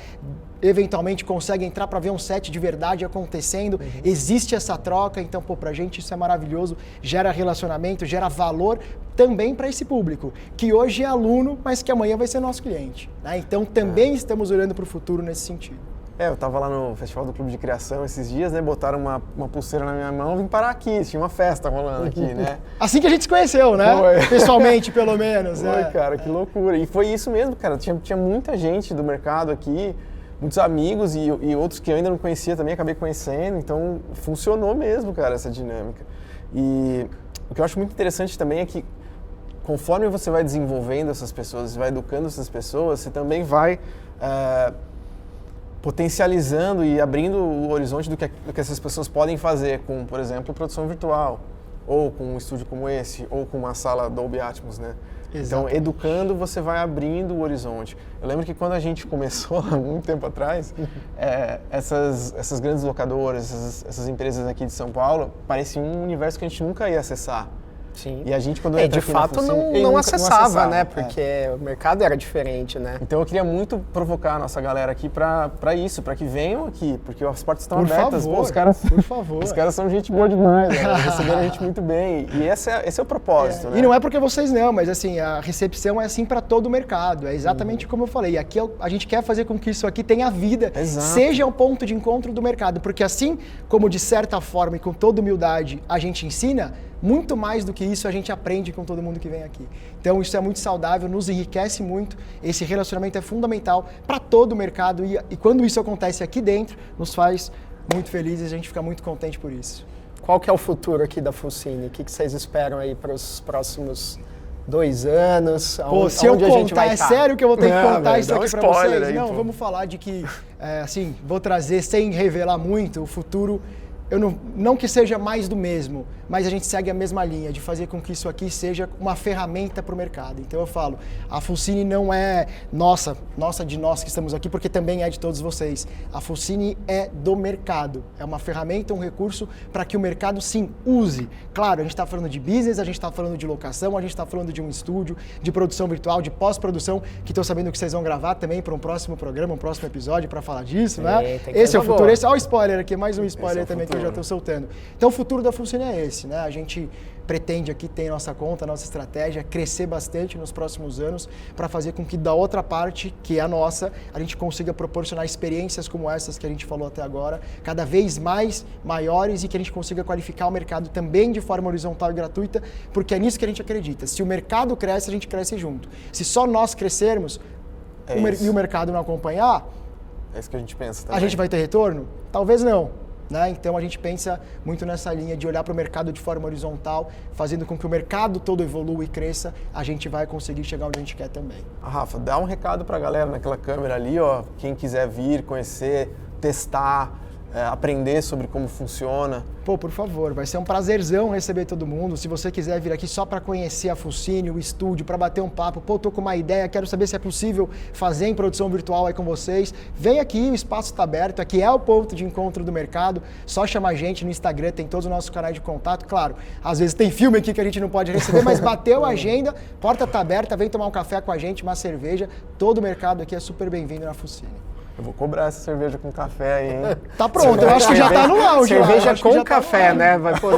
eventualmente consegue entrar para ver um set de verdade acontecendo, existe essa troca, então pra gente isso é maravilhoso, gera relacionamento, gera valor também para esse público, que hoje é aluno, mas que amanhã vai ser nosso cliente, né? Então também estamos olhando para o futuro nesse sentido. Eu tava lá no Festival do Clube de Criação esses dias, né? Botaram uma pulseira na minha mão, vim parar aqui, tinha uma festa rolando aqui, né? Assim que a gente se conheceu, né? Foi. Pessoalmente, pelo menos. Foi, cara, que loucura. E foi isso mesmo, cara, tinha muita gente do mercado aqui, muitos amigos e outros que eu ainda não conhecia também, acabei conhecendo, então funcionou mesmo, cara, essa dinâmica. E o que eu acho muito interessante também é que conforme você vai desenvolvendo essas pessoas, você vai educando essas pessoas, você também vai potencializando e abrindo o horizonte do que essas pessoas podem fazer com, por exemplo, produção virtual, ou com um estúdio como esse, ou com uma sala Dolby Atmos, né? Então, educando, você vai abrindo o horizonte. Eu lembro que quando a gente começou, há muito tempo atrás, essas grandes locadoras, essas empresas aqui de São Paulo, pareciam um universo que a gente nunca ia acessar. Sim. E a gente, quando de fato, não acessava, né? Porque o mercado era diferente, né? Então eu queria muito provocar a nossa galera aqui pra isso, pra que venham aqui, porque as portas estão abertas. Favor, pô, os caras, por favor. Os caras são gente boa demais, né? Receberam a gente muito bem. E esse é o propósito, né? E não é porque vocês não, mas assim, a recepção é assim para todo o mercado. É exatamente como eu falei. Aqui a gente quer fazer com que isso aqui tenha vida, seja um ponto de encontro do mercado. Porque assim como de certa forma e com toda humildade a gente ensina, muito mais do que isso a gente aprende com todo mundo que vem aqui. Então isso é muito saudável, nos enriquece muito, esse relacionamento é fundamental para todo o mercado e quando isso acontece aqui dentro, nos faz muito felizes e a gente fica muito contente por isso. Qual que é o futuro aqui da Fulcine? O que vocês esperam aí para os próximos 2 anos? Pô, se eu contar, é sério que eu vou ter que contar isso aqui para vocês? Aí, não, vamos falar de que, assim, vou trazer sem revelar muito, o futuro... Eu não que seja mais do mesmo, mas a gente segue a mesma linha de fazer com que isso aqui seja uma ferramenta para o mercado. Então eu falo, a Fulcine não é nossa de nós que estamos aqui, porque também é de todos vocês. A Fulcine é do mercado, é uma ferramenta, um recurso para que o mercado sim use. Claro, a gente está falando de business, a gente está falando de locação, a gente está falando de um estúdio, de produção virtual, de pós-produção, que estou sabendo que vocês vão gravar também para um próximo programa, um próximo episódio para falar disso, né? Esse é o futuro, olha o spoiler aqui, mais um spoiler também que eu já estou soltando. Então o futuro da Fulcine é esse, né? A gente pretende aqui ter nossa conta, nossa estratégia, crescer bastante nos próximos anos para fazer com que da outra parte, que é a nossa, a gente consiga proporcionar experiências como essas que a gente falou até agora, cada vez mais maiores e que a gente consiga qualificar o mercado também de forma horizontal e gratuita, porque é nisso que a gente acredita. Se o mercado cresce, a gente cresce junto. Se só nós crescermos e o mercado não acompanhar, é isso que a gente pensa também. A gente vai ter retorno? Talvez não. Né? Então a gente pensa muito nessa linha de olhar para o mercado de forma horizontal, fazendo com que o mercado todo evolua e cresça, a gente vai conseguir chegar onde a gente quer também. Rafa, dá um recado para a galera naquela câmera ali, ó, quem quiser vir, conhecer, testar, aprender sobre como funciona. Pô, por favor, vai ser um prazerzão receber todo mundo. Se você quiser vir aqui só para conhecer a Fulcine, o estúdio, para bater um papo, pô, tô com uma ideia, quero saber se é possível fazer em produção virtual aí com vocês, vem aqui, o espaço está aberto, aqui é o ponto de encontro do mercado, só chama a gente no Instagram, tem todos os nossos canais de contato, claro, às vezes tem filme aqui que a gente não pode receber, mas bateu a agenda, porta tá aberta, vem tomar um café com a gente, uma cerveja, todo o mercado aqui é super bem-vindo na Fulcine. Eu vou cobrar essa cerveja com café aí, hein? Tá pronto, eu acho que já tá no auge. Cerveja com café, né? Vai por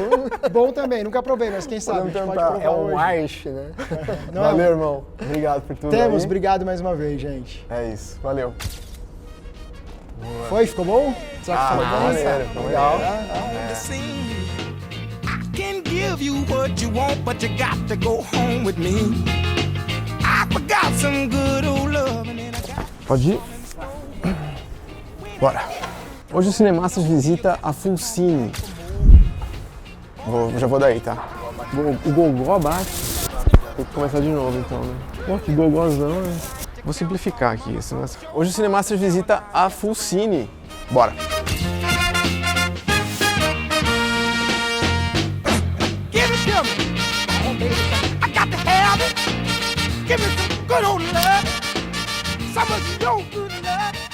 Bom também, nunca provei, mas quem sabe a gente pode provar É um hoje. Arche, né? Valeu, irmão. Obrigado por tudo aí. Obrigado mais uma vez, gente. É isso, valeu. Foi? Ficou bom? Será que falou bem? Maneiro, Legal. I can give you what you want, but you got to go home with me. I forgot some good old love and then I got... Pode ir? Bora. Hoje o Cinemasters visita a Fulcine. Já vou daí, tá? O gogó abaixo. Tem que começar de novo então, né? Pô, que gogózão, né? Vou simplificar aqui. Hoje o Cinemasters visita a Fulcine. Bora. Give it to me. Oh, baby, I got to have it. Give me some good old love. Some of your good love.